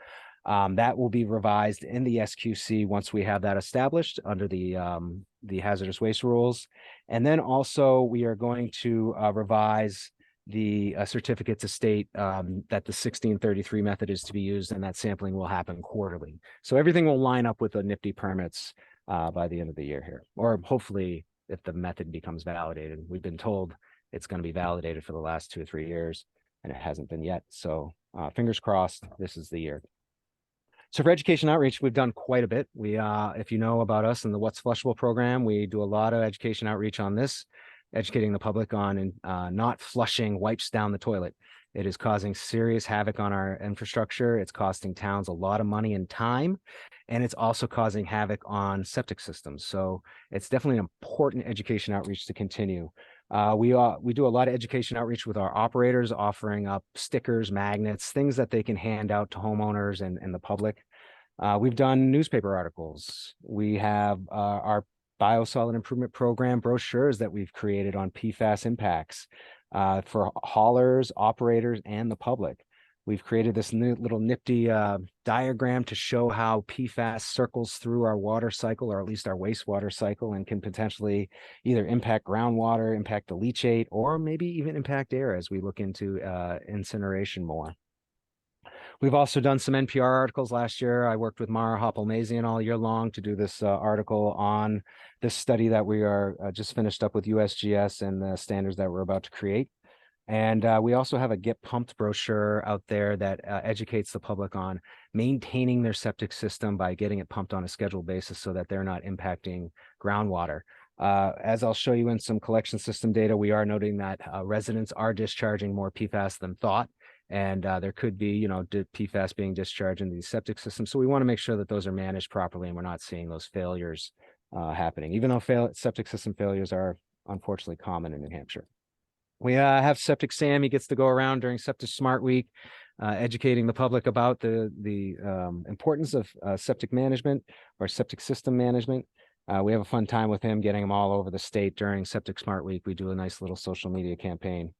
That will be revised in the SQC once we have that established under the hazardous waste rules. And then also we are going to revise the certificate to state that the 1633 method is to be used and that sampling will happen quarterly. So everything will line up with the NIFTY permits by the end of the year here, or hopefully if the method becomes validated. We've been told it's going to be validated for the last 2 or 3 years and it hasn't been yet. So fingers crossed, this is the year. So for education outreach, we've done quite a bit. We, if you know about us in the What's Flushable program, we do a lot of education outreach on this, educating the public on not flushing wipes down the toilet. It is causing serious havoc on our infrastructure. It's costing towns a lot of money and time, and it's also causing havoc on septic systems. So it's definitely an important education outreach to continue. We do a lot of education outreach with our operators, offering up stickers, magnets, things that they can hand out to homeowners and the public. We've done newspaper articles. We have our Biosolid Improvement Program brochures that we've created on PFAS impacts for haulers, operators, and the public. We've created this new little nifty diagram to show how PFAS circles through our water cycle, or at least our wastewater cycle, and can potentially either impact groundwater, impact the leachate, or maybe even impact air as we look into incineration more. We've also done some NPR articles last year. I worked with Mara Hoppelmazian all year long to do this article on this study that we are just finished up with USGS and the standards that we're about to create. And we also have a Get Pumped brochure out there that educates the public on maintaining their septic system by getting it pumped on a scheduled basis so that they're not impacting groundwater. As I'll show you in some collection system data, we are noting that residents are discharging more PFAS than thought. And there could be, you know, PFAS being discharged into these septic systems. So we want to make sure that those are managed properly and we're not seeing those failures happening, even though septic system failures are unfortunately common in New Hampshire. We have Septic Sam. He gets to go around during Septic Smart Week, educating the public about the importance of septic management or septic system management. We have a fun time with him, getting him all over the state during Septic Smart Week. We do a nice little social media campaign.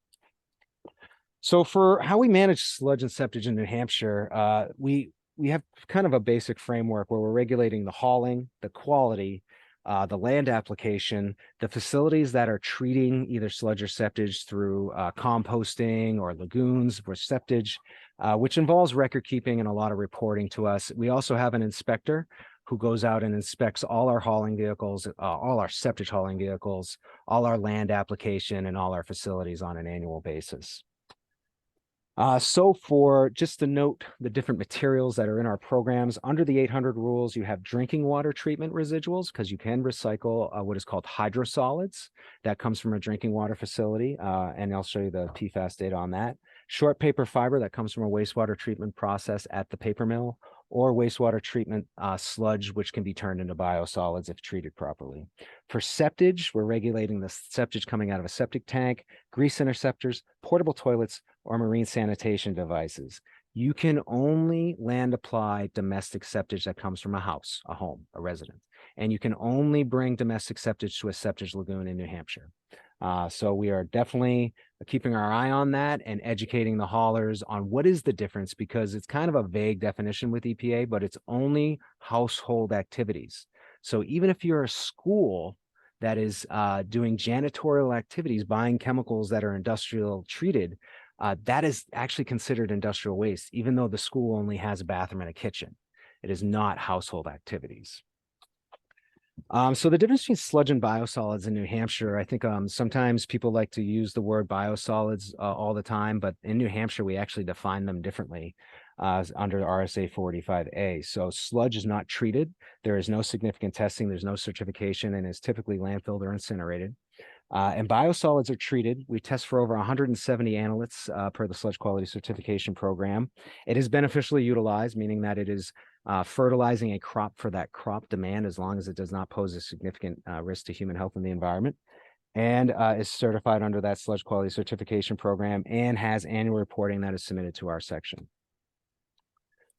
So for how we manage sludge and septage in New Hampshire, we have kind of a basic framework where we're regulating the hauling, the quality, the land application, the facilities that are treating either sludge or septage through composting or lagoons for septage, which involves record keeping and a lot of reporting to us. We also have an inspector who goes out and inspects all our hauling vehicles, all our septage hauling vehicles, all our land application, and all our facilities on an annual basis. So for just to note the different materials that are in our programs, under the 800 rules, you have drinking water treatment residuals, because you can recycle what is called hydrosolids. That comes from a drinking water facility, and I'll show you the PFAS data on that. Short paper fiber that comes from a wastewater treatment process at the paper mill, or wastewater treatment sludge, which can be turned into biosolids if treated properly. For septage, we're regulating the septage coming out of a septic tank, grease interceptors, portable toilets, or marine sanitation devices. You can only land apply domestic septage that comes from a house, a home, a residence. And you can only bring domestic septage to a septage lagoon in New Hampshire. So we are definitely keeping our eye on that and educating the haulers on what is the difference, because it's kind of a vague definition with EPA, but it's only household activities. So even if you're a school that is doing janitorial activities, buying chemicals that are industrial treated, that is actually considered industrial waste, even though the school only has a bathroom and a kitchen. It is not household activities. So the difference between sludge and biosolids in New Hampshire, I think sometimes people like to use the word biosolids all the time, but in New Hampshire, we actually define them differently under RSA 485A. So sludge is not treated. There is no significant testing. There's no certification, and is typically landfilled or incinerated. And biosolids are treated. We test for over 170 analytes per the Sludge Quality Certification Program. It is beneficially utilized, meaning that it is fertilizing a crop for that crop demand, as long as it does not pose a significant risk to human health and the environment, and is certified under that Sludge Quality Certification Program, and has annual reporting that is submitted to our section.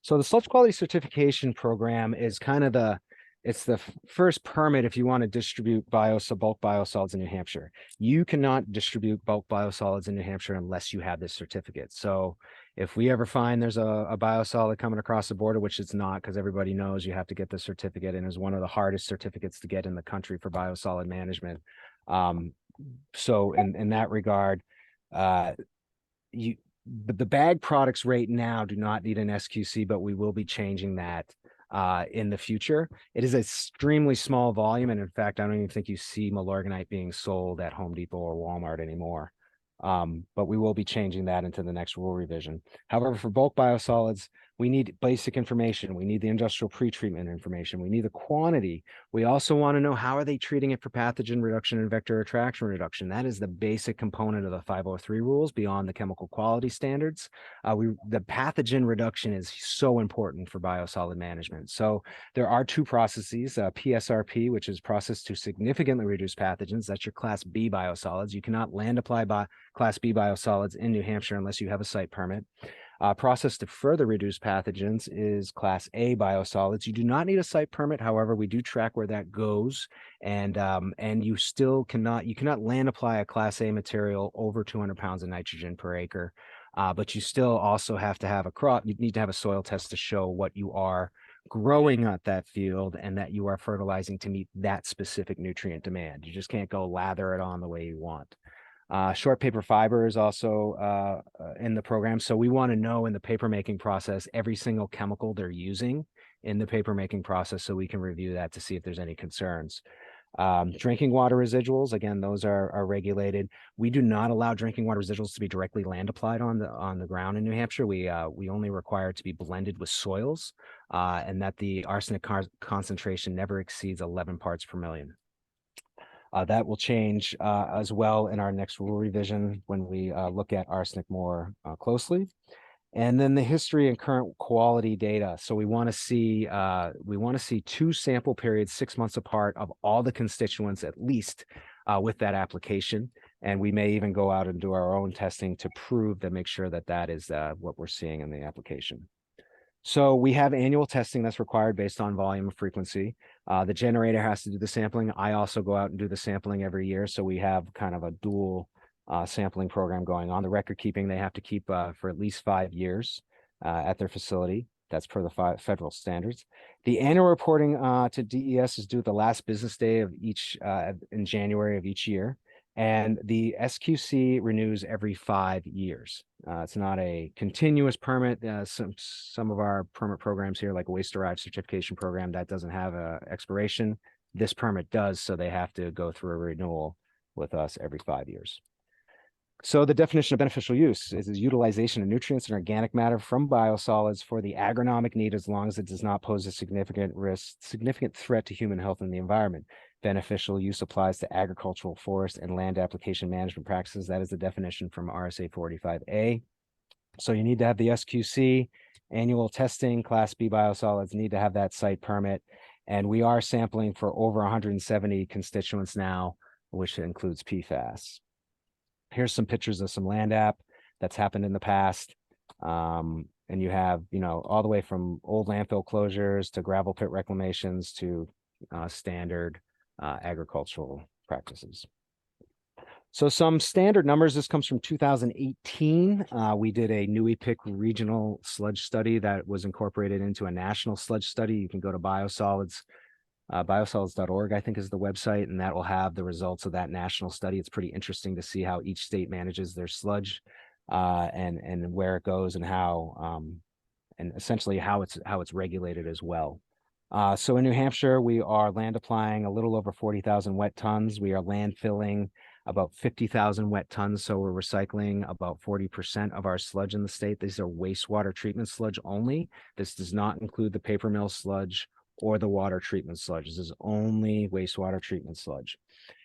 So the Sludge Quality Certification Program is kind of it's the first permit if you want to distribute bulk biosolids in New Hampshire. You cannot distribute bulk biosolids in New Hampshire unless you have this certificate. So if we ever find there's a biosolid coming across the border, which it's not, because everybody knows you have to get the certificate, and is one of the hardest certificates to get in the country for biosolid management. So in that regard, the bag products right now do not need an SQC, but we will be changing that in the future. It is extremely small volume, and in fact, I don't even think you see Milorganite being sold at Home Depot or Walmart anymore. But we will be changing that into the next rule revision. However, for bulk biosolids, we need basic information. We need the industrial pretreatment information. We need the quantity. We also want to know, how are they treating it for pathogen reduction and vector attraction reduction? That is the basic component of the 503 rules beyond the chemical quality standards. The pathogen reduction is so important for biosolid management. So there are two processes, PSRP, which is process to significantly reduce pathogens. That's your Class B biosolids. You cannot land apply Class B biosolids in New Hampshire unless you have a site permit. Process to further reduce pathogens is Class A biosolids. You do not need a site permit. However, we do track where that goes, and you still cannot land apply a Class A material over 200 pounds of nitrogen per acre. But you still also have to have a crop. You need to have a soil test to show what you are growing at that field and that you are fertilizing to meet that specific nutrient demand. You just can't go lather it on the way you want. Short paper fiber is also in the program. So we want to know in the paper making process every single chemical they're using in the paper making process, so we can review that to see if there's any concerns. Drinking water residuals, again, those are regulated. We do not allow drinking water residuals to be directly land applied on the ground in New Hampshire. We only require it to be blended with soils, and that the arsenic concentration never exceeds 11 parts per million. That will change as well in our next rule revision when we look at arsenic more closely. And then the history and current quality data. So we want to see 2 sample periods 6 months apart of all the constituents at least with that application. And we may even go out and do our own testing to prove that, make sure that that is what we're seeing in the application. So we have annual testing that's required based on volume and frequency. The generator has to do the sampling. I also go out and do the sampling every year. So we have kind of a dual sampling program going on. The record keeping they have to keep for at least 5 years at their facility. That's per the federal standards. The annual reporting to DES is due the last business day of each in January of each year. And the SQC renews every 5 years. It's not a continuous permit. Some of our permit programs here, like a waste derived certification program, that doesn't have an expiration. This permit does, so they have to go through a renewal with us every 5 years. So the definition of beneficial use is utilization of nutrients and organic matter from biosolids for the agronomic need, as long as it does not pose a significant threat to human health and the environment. Beneficial use applies to agricultural, forest, and land application management practices. That is the definition from RSA 485A. So you need to have the SQC, annual testing, Class B biosolids, need to have that site permit. And we are sampling for over 170 constituents now, which includes PFAS. Here's some pictures of some land app that's happened in the past. And you have, all the way from old landfill closures to gravel pit reclamations to standard agricultural practices. So some standard numbers, this comes from 2018. We did a NUIPIC regional sludge study that was incorporated into a national sludge study. You can go to biosolids. Biosolids.org, I think, is the website, and that will have the results of that national study. It's pretty interesting to see how each state manages their sludge and where it goes and how and essentially how it's regulated as well. So in New Hampshire, we are land applying a little over 40,000 wet tons. We are landfilling about 50,000 wet tons. So we're recycling about 40% of our sludge in the state. These are wastewater treatment sludge only. This does not include the paper mill sludge or the water treatment sludge. This is only wastewater treatment sludge.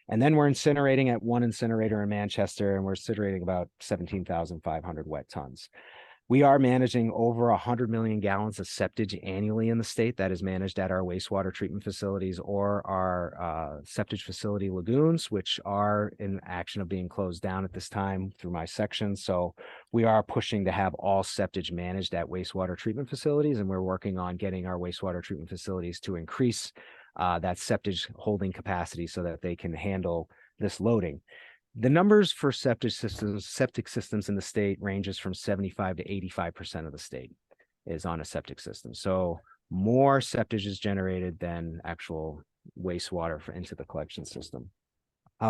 And then we're incinerating at one incinerator in Manchester, and we're incinerating about 17,500 wet tons. We are managing over 100 million gallons of septage annually in the state. That is managed at our wastewater treatment facilities or our septage facility lagoons, which are in action of being closed down at this time through my section. So we are pushing to have all septage managed at wastewater treatment facilities, and we're working on getting our wastewater treatment facilities to increase that septage holding capacity so that they can handle this loading. The numbers for septic systems in the state ranges from 75 to 85% of the state is on a septic system. So more septage is generated than actual wastewater into the collection system.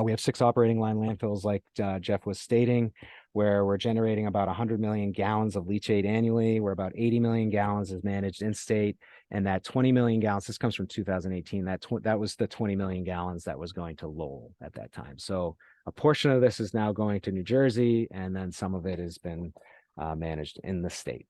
We have 6 operating line landfills, like Jeff was stating, where we're generating about 100 million gallons of leachate annually, where about 80 million gallons is managed in state. And that 20 million gallons, this comes from 2018, that was the 20 million gallons that was going to Lowell at that time. So a portion of this is now going to New Jersey, and then some of it has been managed in the state.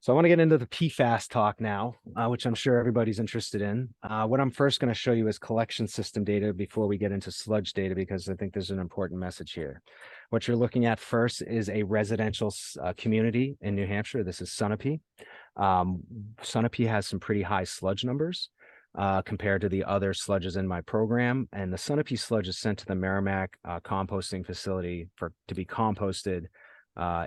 So I want to get into the PFAS talk now, which I'm sure everybody's interested in. What I'm first going to show you is collection system data before we get into sludge data, because I think there's an important message here. What you're looking at first is a residential community in New Hampshire. This is Sunapee. Sunapee has some pretty high sludge numbers compared to the other sludges in my program. And the Sunapee sludge is sent to the Merrimack composting facility to be composted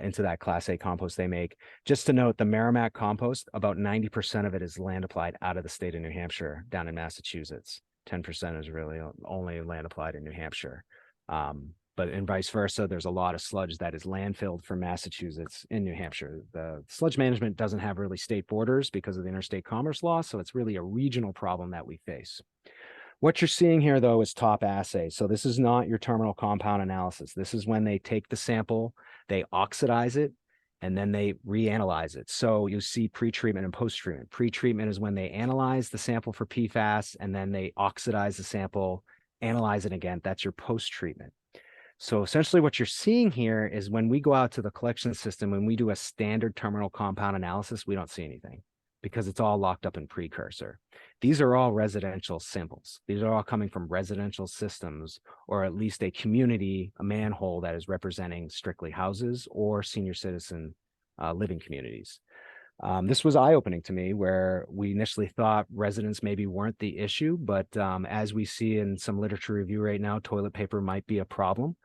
into that Class A compost they make. Just to note, the Merrimack compost, about 90% of it is land applied out of the state of New Hampshire down in Massachusetts. 10% is really only land applied in New Hampshire. But in vice versa, there's a lot of sludge that is landfilled from Massachusetts in New Hampshire. The sludge management doesn't have really state borders because of the interstate commerce law, so it's really a regional problem that we face. What you're seeing here, though, is top assay. So this is not your terminal compound analysis. This is when they take the sample, they oxidize it, and then they reanalyze it. So you see pre-treatment and post-treatment. Pre-treatment is when they analyze the sample for PFAS, and then they oxidize the sample, analyze it again. That's your post-treatment. So essentially what you're seeing here is when we go out to the collection system, when we do a standard terminal compound analysis, we don't see anything. because it's all locked up in precursor. These are all residential samples. These are all coming from residential systems, or at least a community, a manhole that is representing strictly houses or senior citizen living communities. This was eye-opening to me, where we initially thought residents maybe weren't the issue, but as we see in some literature review right now, toilet paper might be a problem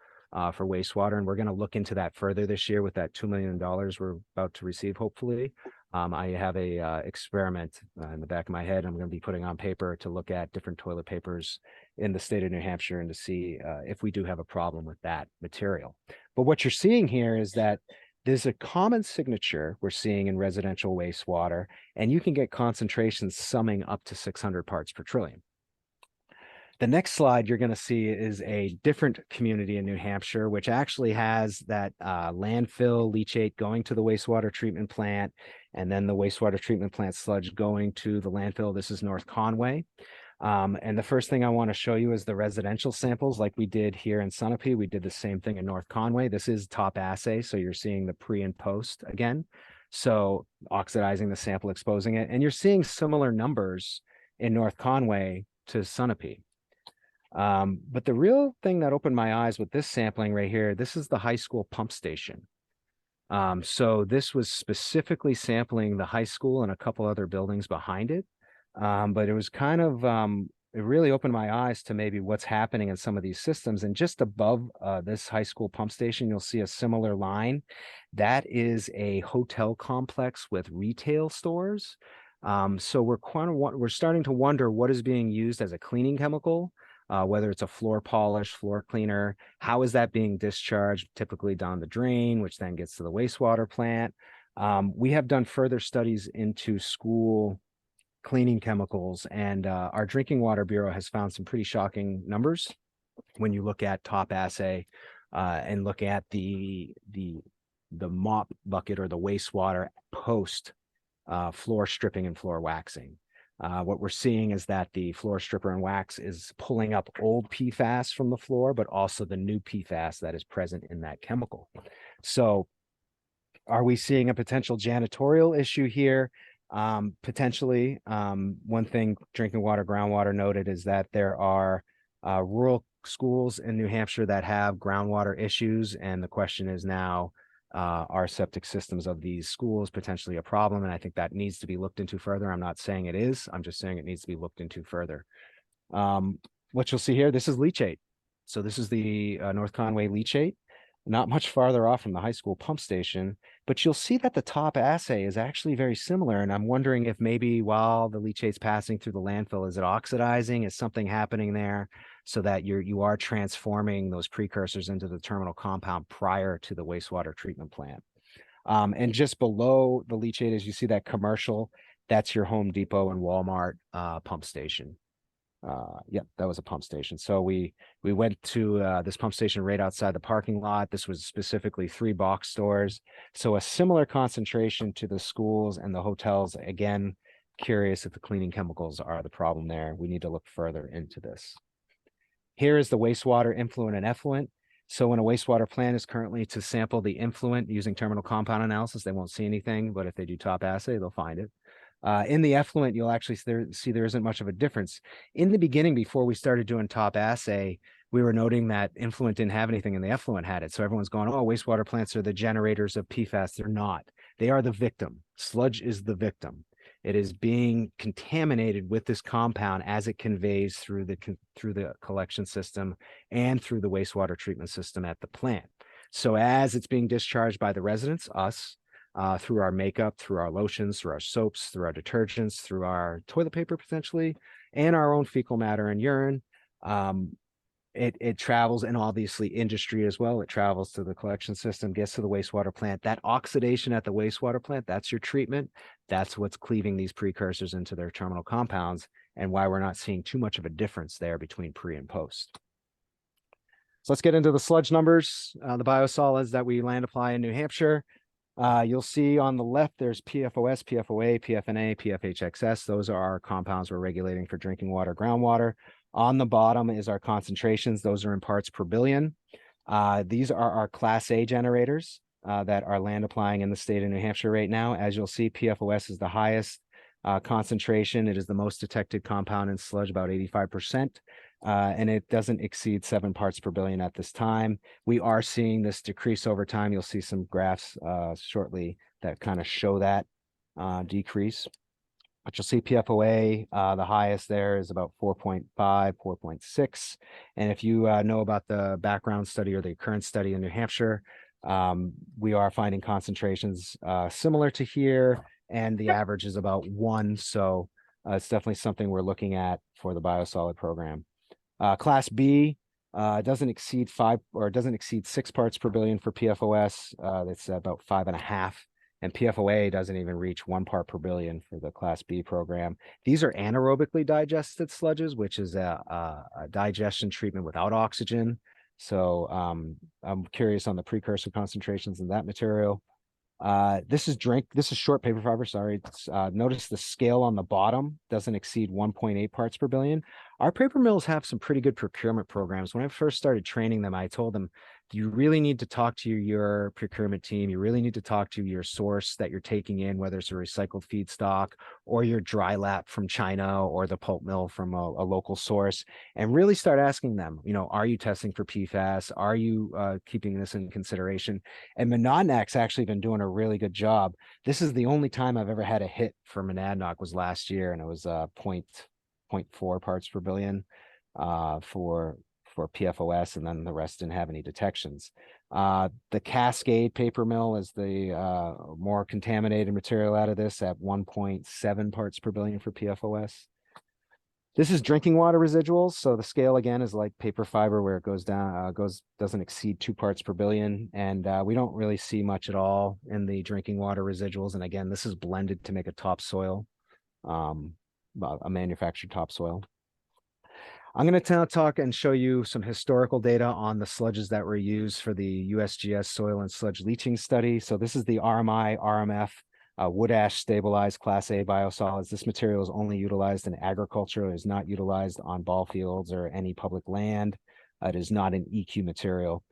for wastewater, and we're going to look into that further this year with that $2 million we're about to receive, hopefully. I have a experiment in the back of my head I'm going to be putting on paper to look at different toilet papers in the state of New Hampshire and to see if we do have a problem with that material. But what you're seeing here is that there's a common signature we're seeing in residential wastewater, and you can get concentrations summing up to 600 parts per trillion. The next slide you're going to see is a different community in New Hampshire, which actually has that landfill leachate going to the wastewater treatment plant, and then the wastewater treatment plant sludge going to the landfill. This is North Conway. And the first thing I want to show you is the residential samples like we did here in Sunapee. We did the same thing in North Conway. This is top assay, so you're seeing the pre and post again. So oxidizing the sample, exposing it, and you're seeing similar numbers in North Conway to Sunapee. But the real thing that opened my eyes with this sampling right here, this is the high school pump station. So this was specifically sampling the high school and a couple other buildings behind it. But it was kind of, it really opened my eyes to maybe what's happening in some of these systems. And just above this high school pump station, you'll see a similar line. That is a hotel complex with retail stores. So we're starting to wonder what is being used as a cleaning chemical. Whether it's a floor polish, floor cleaner, how is that being discharged? Typically down the drain, which then gets to the wastewater plant. We have done further studies into school cleaning chemicals, and our Drinking Water Bureau has found some pretty shocking numbers when you look at top assay and look at the mop bucket or the wastewater post floor stripping and floor waxing. What we're seeing is that the floor stripper and wax is pulling up old PFAS from the floor, but also the new PFAS that is present in that chemical. So are we seeing a potential janitorial issue here? Potentially. One thing Drinking Water Groundwater noted is that there are rural schools in New Hampshire that have groundwater issues, and the question is now, are septic systems of these schools potentially a problem? And I think that needs to be looked into further. I'm not saying it is, I'm just saying it needs to be looked into further. What you'll see here, this is leachate. So this is the North Conway leachate, not much farther off from the high school pump station, but you'll see that the top assay is actually very similar. And I'm wondering if maybe while the leachate's passing through the landfill, is it oxidizing? Is something happening there so that you are transforming those precursors into the terminal compound prior to the wastewater treatment plant? And just below the leachate, as you see that commercial, that's your Home Depot and Walmart pump station. Yep, that was a pump station. So we went to this pump station right outside the parking lot. This was specifically 3 box stores. So a similar concentration to the schools and the hotels. Again, curious if the cleaning chemicals are the problem there. We need to look further into this. Here is the wastewater influent and effluent. So when a wastewater plant is currently to sample the influent using terminal compound analysis, they won't see anything, but if they do top assay, they'll find it. In the effluent, you'll actually see there isn't much of a difference. In the beginning, before we started doing top assay, we were noting that influent didn't have anything and the effluent had it. So everyone's going, oh, wastewater plants are the generators of PFAS. They're not. They are the victim. Sludge is the victim. It is being contaminated with this compound as it conveys through the collection system and through the wastewater treatment system at the plant. So as it's being discharged by the residents, us, through our makeup, through our lotions, through our soaps, through our detergents, through our toilet paper potentially, and our own fecal matter and urine, it travels, and obviously industry as well. It travels to the collection system, gets to the wastewater plant. That oxidation at the wastewater plant, that's your treatment. That's what's cleaving these precursors into their terminal compounds, and why we're not seeing too much of a difference there between pre and post. So let's get into the sludge numbers, the biosolids that we land apply in New Hampshire. You'll see on the left, there's PFOS, PFOA, PFNA, PFHXS. Those are our compounds we're regulating for drinking water, groundwater. On the bottom is our concentrations. Those are in parts per billion. These are our Class A generators that are land applying in the state of New Hampshire right now. As you'll see, PFOS is the highest. concentration. It is the most detected compound in sludge, about 85%. And it doesn't exceed 7 parts per billion at this time. We are seeing this decrease over time. You'll see some graphs shortly that kind of show that decrease. But you'll see PFOA, the highest there is about 4.5, 4.6. And if you know about the background study or the current study in New Hampshire, we are finding concentrations similar to here, and the average is about 1. So it's definitely something we're looking at for the biosolid program. Class B doesn't exceed 5 or doesn't exceed 6 parts per billion for PFOS. That's about 5.5. And PFOA doesn't even reach 1 part per billion for the Class B program. These are anaerobically digested sludges, which is a digestion treatment without oxygen. So I'm curious on the precursor concentrations in that material. This is short paper fiber, sorry. Notice the scale on the bottom doesn't exceed 1.8 parts per billion. Our paper mills have some pretty good procurement programs. When I first started training them, I told them, you really need to talk to your procurement team. You really need to talk to your source that you're taking in, whether it's a recycled feedstock or your dry lap from China or the pulp mill from a local source, and really start asking them, are you testing for PFAS? Are you keeping this in consideration? And Monadnock's actually been doing a really good job. This is the only time I've ever had a hit for Monadnock was last year, and it was 0.4 parts per billion for PFOS, and then the rest didn't have any detections. The Cascade paper mill is the more contaminated material out of this at 1.7 parts per billion for PFOS. This is drinking water residuals. So the scale again is like paper fiber, where it goes down, doesn't exceed 2 parts per billion. And we don't really see much at all in the drinking water residuals. And again, this is blended to make a topsoil, a manufactured topsoil. I'm going to talk and show you some historical data on the sludges that were used for the USGS soil and sludge leaching study. So this is the RMI, RMF, wood ash stabilized Class A biosolids. This material is only utilized in agriculture. It is not utilized on ball fields or any public land. It is not an EQ material.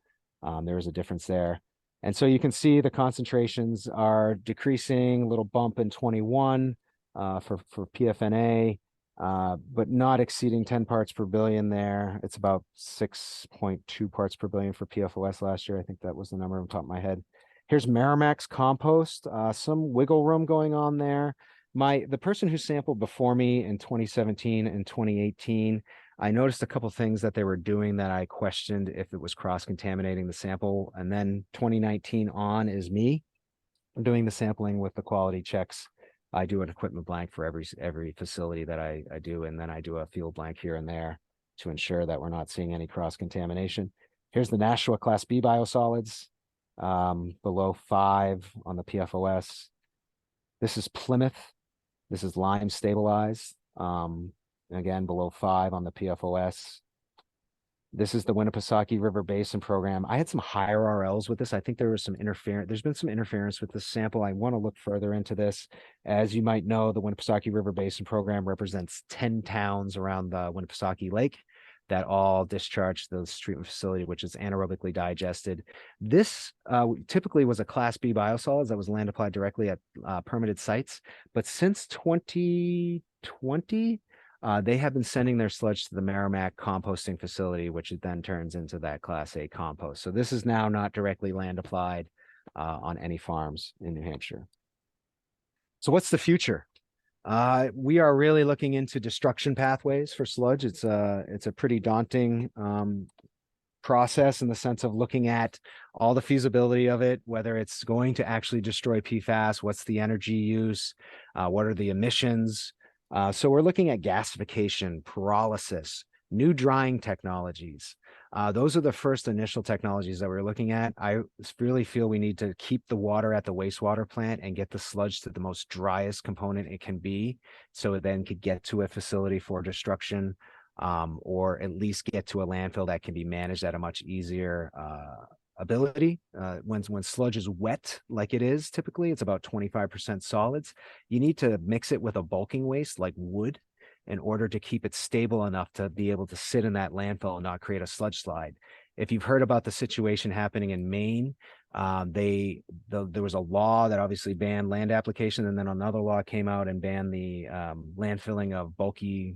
There is a difference there. And so you can see the concentrations are decreasing, a little bump in 21 for PFNA. But not exceeding 10 parts per billion there. It's about 6.2 parts per billion for PFOS last year. I think that was the number on top of my head. Here's Merrimack's compost, some wiggle room going on there. The person who sampled before me in 2017 and 2018, I noticed a couple things that they were doing that I questioned if it was cross-contaminating the sample. And then 2019 on is me doing the sampling with the quality checks. I do an equipment blank for every facility that I do, and then I do a field blank here and there to ensure that we're not seeing any cross-contamination. Here's the Nashua Class B biosolids, below 5 on the PFOS. This is Plymouth. This is lime stabilized, again, below 5 on the PFOS. This is the Winnipesaukee River Basin program. I had some higher RLs with this. I think there was some interference. There's been some interference with this sample. I want to look further into this. As you might know, the Winnipesaukee River Basin program represents 10 towns around the Winnipesaukee Lake that all discharge the treatment facility, which is anaerobically digested. This typically was a Class B biosolids that was land applied directly at permitted sites. But since 2020, they have been sending their sludge to the Merrimack composting facility, which it then turns into that Class A compost. So this is now not directly land applied on any farms in New Hampshire. So what's the future? We are really looking into destruction pathways for sludge. It's a pretty daunting process in the sense of looking at all the feasibility of it, whether it's going to actually destroy PFAS, what's the energy use, what are the emissions. So we're looking at gasification, pyrolysis, new drying technologies. Those are the first initial technologies that we're looking at. I really feel we need to keep the water at the wastewater plant and get the sludge to the most driest component it can be, so it then could get to a facility for destruction, or at least get to a landfill that can be managed at a much easier ability. When sludge is wet, like it is typically, it's about 25% solids. You need to mix it with a bulking waste like wood in order to keep it stable enough to be able to sit in that landfill and not create a sludge slide. If you've heard about the situation happening in Maine, There was a law that obviously banned land application, and then another law came out and banned the landfilling of bulky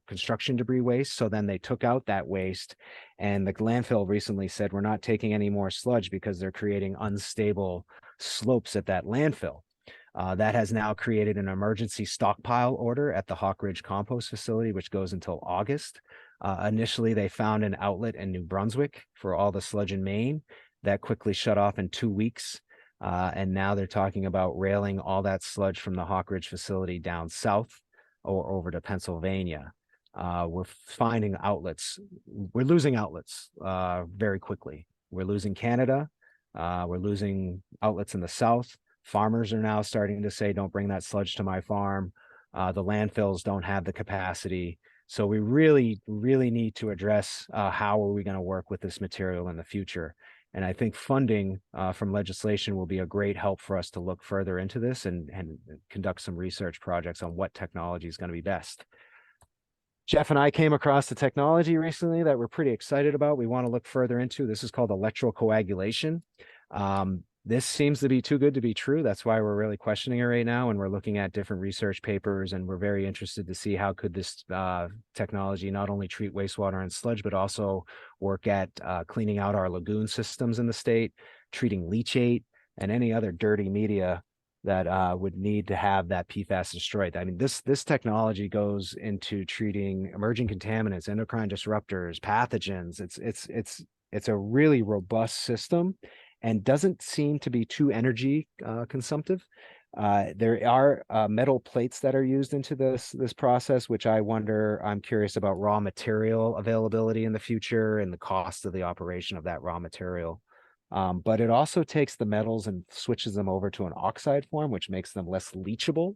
construction debris waste. So then they took out that waste, and the landfill recently said, we're not taking any more sludge because they're creating unstable slopes at that landfill. That has now created an emergency stockpile order at the Hawk Ridge compost facility, which goes until August. Initially, they found an outlet in New Brunswick for all the sludge in Maine. That quickly shut off in 2 weeks. And now they're talking about railing all that sludge from the Hawk Ridge facility down south or over to Pennsylvania. We're finding outlets. We're losing outlets very quickly. We're losing Canada. We're losing outlets in the south. Farmers are now starting to say, don't bring that sludge to my farm. The landfills don't have the capacity. So we really, really need to address how are we going to work with this material in the future. And I think funding from legislation will be a great help for us to look further into this and conduct some research projects on what technology is going to be best. Jeff and I came across the technology recently that we're pretty excited about. We want to look further into. This is called electrocoagulation. This seems to be too good to be true. That's why we're really questioning it right now. And we're looking at different research papers, and we're very interested to see how could this technology not only treat wastewater and sludge, but also work at cleaning out our lagoon systems in the state, treating leachate and any other dirty media that would need to have that PFAS destroyed. I mean, this technology goes into treating emerging contaminants, endocrine disruptors, pathogens. It's a really robust system, and doesn't seem to be too energy consumptive. There are metal plates that are used into this process, which I'm curious about raw material availability in the future and the cost of the operation of that raw material. But it also takes the metals and switches them over to an oxide form, which makes them less leachable,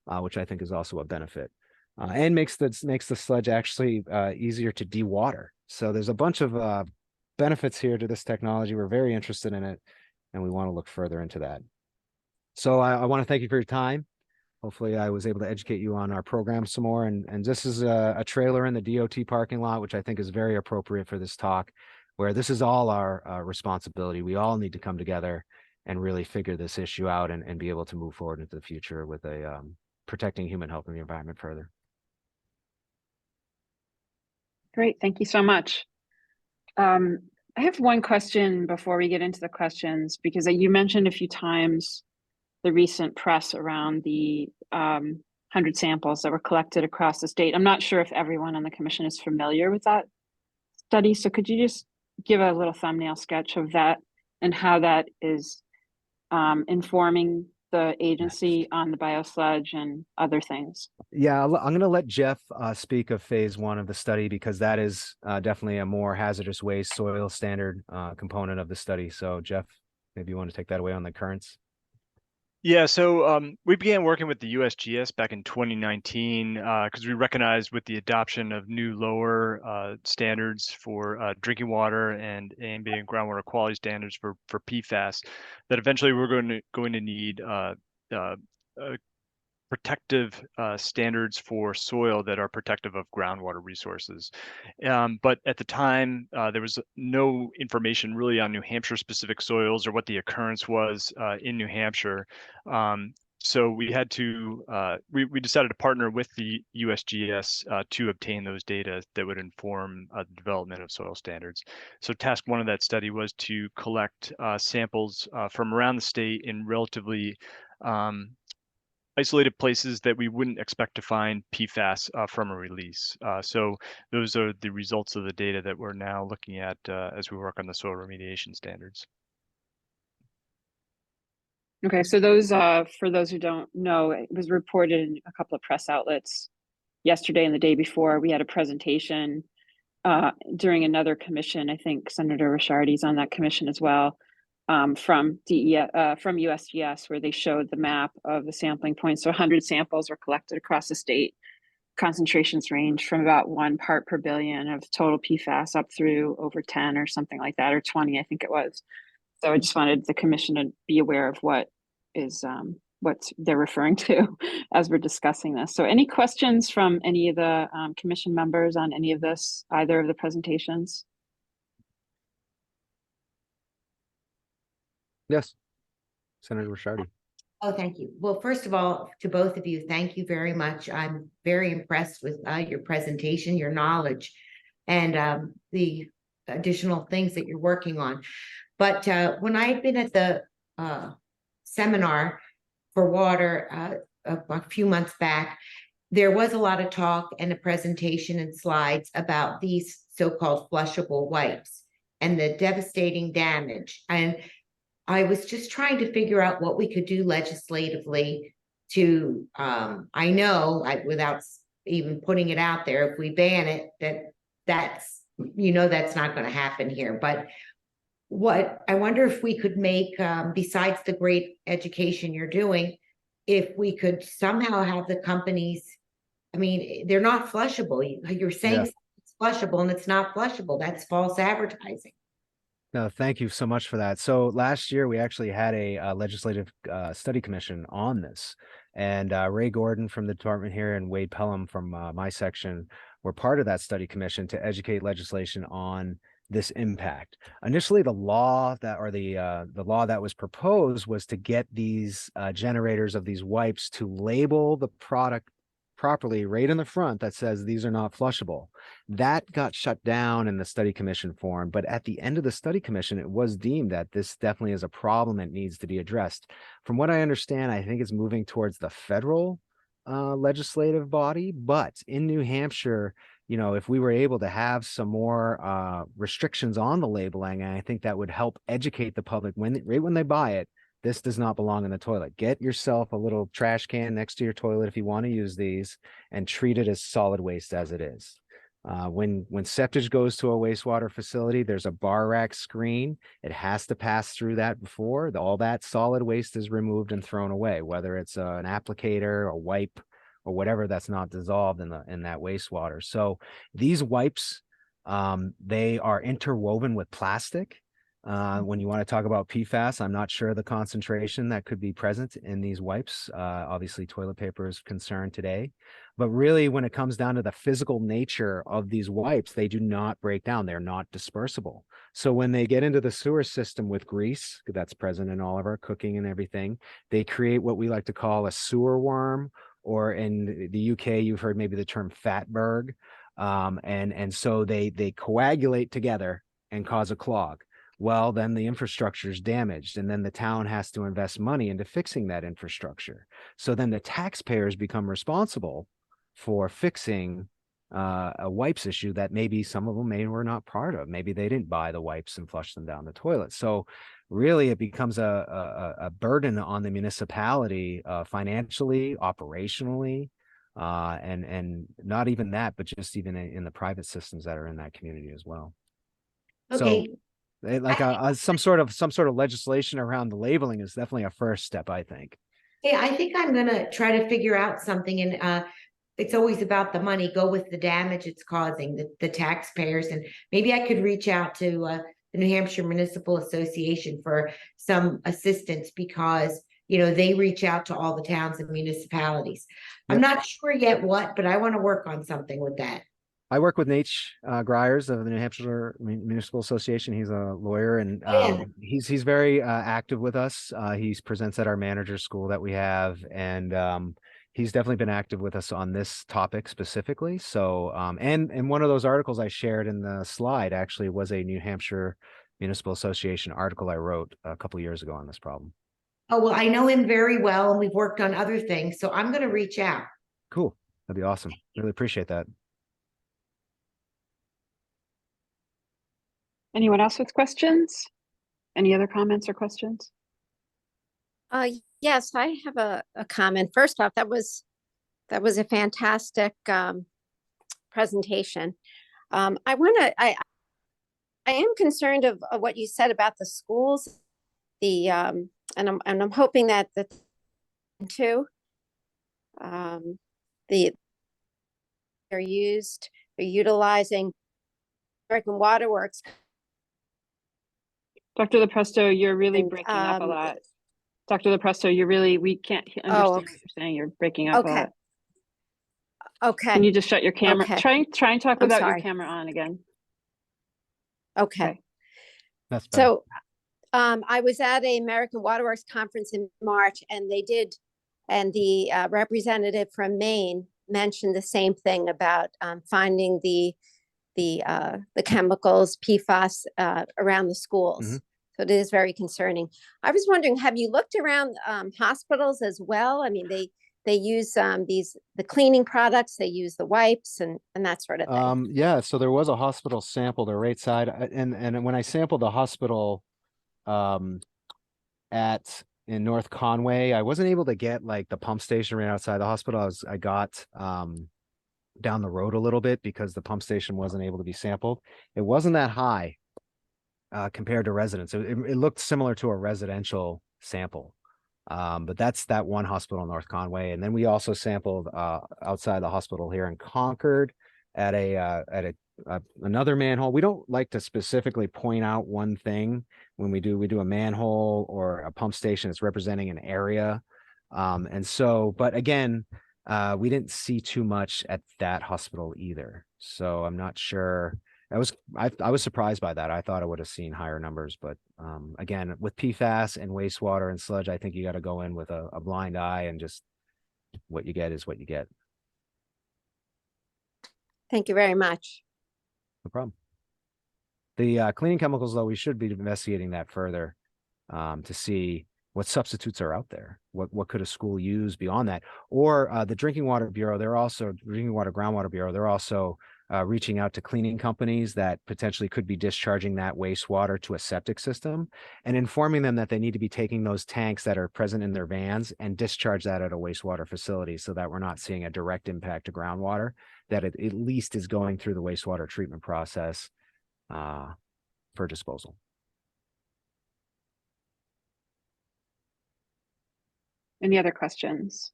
which I think is also a benefit, and makes the sludge actually easier to dewater. So there's a bunch of benefits here to this technology. We're very interested in it, and we want to look further into that. So I want to thank you for your time. Hopefully I was able to educate you on our program some more. And this is a trailer in the DOT parking lot, which I think is very appropriate for this talk, where this is all our responsibility. We all need to come together and really figure this issue out and be able to move forward into the future with protecting human health and the environment further. Great, thank you so much. I have one question before we get into the questions, because you mentioned a few times the recent press around the 100 samples that were collected across the state. I'm not sure if everyone on the commission is familiar with that study. So could you just give a little thumbnail sketch of that and how that is informing the agency on the biosludge and other things? Yeah, I'm going to let Jeff speak of phase 1 of the study, because that is definitely a more hazardous waste soil standard component of the study. So Jeff, maybe you want to take that away on the currents. Yeah, so we began working with the USGS back in 2019 because we recognized with the adoption of new lower standards for drinking water and ambient groundwater quality standards for PFAS, that eventually we're going to need protective standards for soil that are protective of groundwater resources. But at the time, there was no information really on New Hampshire specific soils or what the occurrence was in New Hampshire. So we had to, we decided to partner with the USGS to obtain those data that would inform the development of soil standards. So task 1 of that study was to collect samples from around the state in relatively isolated places that we wouldn't expect to find PFAS from a release. So those are the results of the data that we're now looking at as we work on the soil remediation standards. Okay, so those, for those who don't know, it was reported in a couple of press outlets yesterday and the day before. We had a presentation during another commission. I think Senator Ricciardi's on that commission as well, from USGS, where they showed the map of the sampling points. So 100 samples were collected across the state. Concentrations range from about 1 part per billion of total PFAS up through over 10 or something like that, or 20, I think it was. So I just wanted the commission to be aware of what they're referring to as we're discussing this. So any questions from any of the commission members on any of this, either of the presentations? Yes, Senator Ricciardi. Oh, thank you. Well, first of all, to both of you, thank you very much. I'm very impressed with your presentation, your knowledge, and the additional things that you're working on. But when I've been at the seminar for water a few months back, there was a lot of talk and a presentation and slides about these so-called flushable wipes and the devastating damage. And I was just trying to figure out what we could do legislatively to, I know, without even putting it out there, if we ban it, that's that's not going to happen here. But what I wonder if we could make, besides the great education you're doing, if we could somehow have the companies, I mean, they're not flushable. You're saying it's flushable and it's not flushable. That's false advertising. No, thank you so much for that. So last year we actually had a legislative study commission on this, and Ray Gordon from the department here and Wade Pelham from my section were part of that study commission to educate legislation on this impact. Initially, the law that, or the law that was proposed was to get these generators of these wipes to label the product properly right in the front that says these are not flushable. That got shut down in the study commission form, but at the end of the study commission, it was deemed that this definitely is a problem that needs to be addressed. From what I understand, I think it's moving towards the federal legislative body, but in New Hampshire, if we were able to have some more restrictions on the labeling, I think that would help educate the public right when they buy it. This does not belong in the toilet. Get yourself a little trash can next to your toilet if you want to use these, and treat it as solid waste as it is. When septage goes to a wastewater facility, there's a bar rack screen. It has to pass through that before all that solid waste is removed and thrown away, whether it's an applicator, a wipe, or whatever that's not dissolved in that wastewater. So these wipes, they are interwoven with plastic. When you want to talk about PFAS, I'm not sure the concentration that could be present in these wipes. Obviously, toilet paper is concerned today. But really, when it comes down to the physical nature of these wipes, they do not break down. They're not dispersible. So when they get into the sewer system with grease, that's present in all of our cooking and everything, they create what we like to call a sewer worm, or in the UK, you've heard maybe the term fatberg. And so they coagulate together and cause a clog. Well, then the infrastructure is damaged, and then the town has to invest money into fixing that infrastructure. So then the taxpayers become responsible for fixing a wipes issue that maybe some of them were not part of. Maybe they didn't buy the wipes and flush them down the toilet. So really it becomes a burden on the municipality financially, operationally, and not even that, but just even in the private systems that are in that community as well. Okay. So like some sort of legislation around the labeling is definitely a first step, I think. Hey, I think I'm gonna try to figure out something, and it's always about the money. Go with the damage it's causing, the taxpayers, and maybe I could reach out to the New Hampshire Municipal Association for some assistance, because they reach out to all the towns and municipalities. Yep. I'm not sure yet what, but I want to work on something with that. I work with Nate Griers of the New Hampshire Municipal Association. He's a lawyer, and he's very active with us. He presents at our manager school that we have, and he's definitely been active with us on this topic specifically. So, and one of those articles I shared in the slide actually was a New Hampshire Municipal Association article I wrote a couple of years ago on this problem. Oh, well, I know him very well, and we've worked on other things, so I'm going to reach out. Cool. That'd be awesome. Really appreciate that. Anyone else with questions? Any other comments or questions? Yes, I have a comment. First off, that was a fantastic presentation. I am concerned of what you said about the schools, and I'm hoping that they're utilizing American Water Works. Dr. LaPresto, you're really breaking up a lot. Dr. LaPresto, we can't understand what you're saying. You're breaking up a lot. Okay. Can you just shut your camera? Okay. Try and talk without your camera on again. Okay. That's better. So I was at a American Waterworks conference in March, and they did, and the representative from Maine mentioned the same thing about finding the chemicals PFAS around the schools. Mhm. So it is very concerning. I was wondering, have you looked around hospitals as well? I mean, they use the cleaning products, they use the wipes and that sort of thing. Yeah, so there was a hospital sample, the right side, and when I sampled the hospital um in North Conway, I wasn't able to get like the pump station right outside the hospital. I got down the road a little bit because the pump station wasn't able to be sampled. It wasn't that high compared to residents. It looked similar to a residential sample. But that's that one hospital in North Conway. And then we also sampled outside the hospital here in Concord at another manhole. We don't like to specifically point out one thing when we do a manhole or a pump station that's representing an area. And so, but again, we didn't see too much at that hospital either. So I'm not sure. I was surprised by that. I thought I would have seen higher numbers, but again, with PFAS and wastewater and sludge, I think you got to go in with a blind eye and just what you get is what you get. Thank you very much. No problem. The cleaning chemicals, though, we should be investigating that further to see what substitutes are out there. What could a school use beyond that? Or the Drinking Water Bureau, Groundwater Bureau, they're also reaching out to cleaning companies that potentially could be discharging that wastewater to a septic system and informing them that they need to be taking those tanks that are present in their vans and discharge that at a wastewater facility so that we're not seeing a direct impact to groundwater, that it at least is going through the wastewater treatment process for disposal. Any other questions?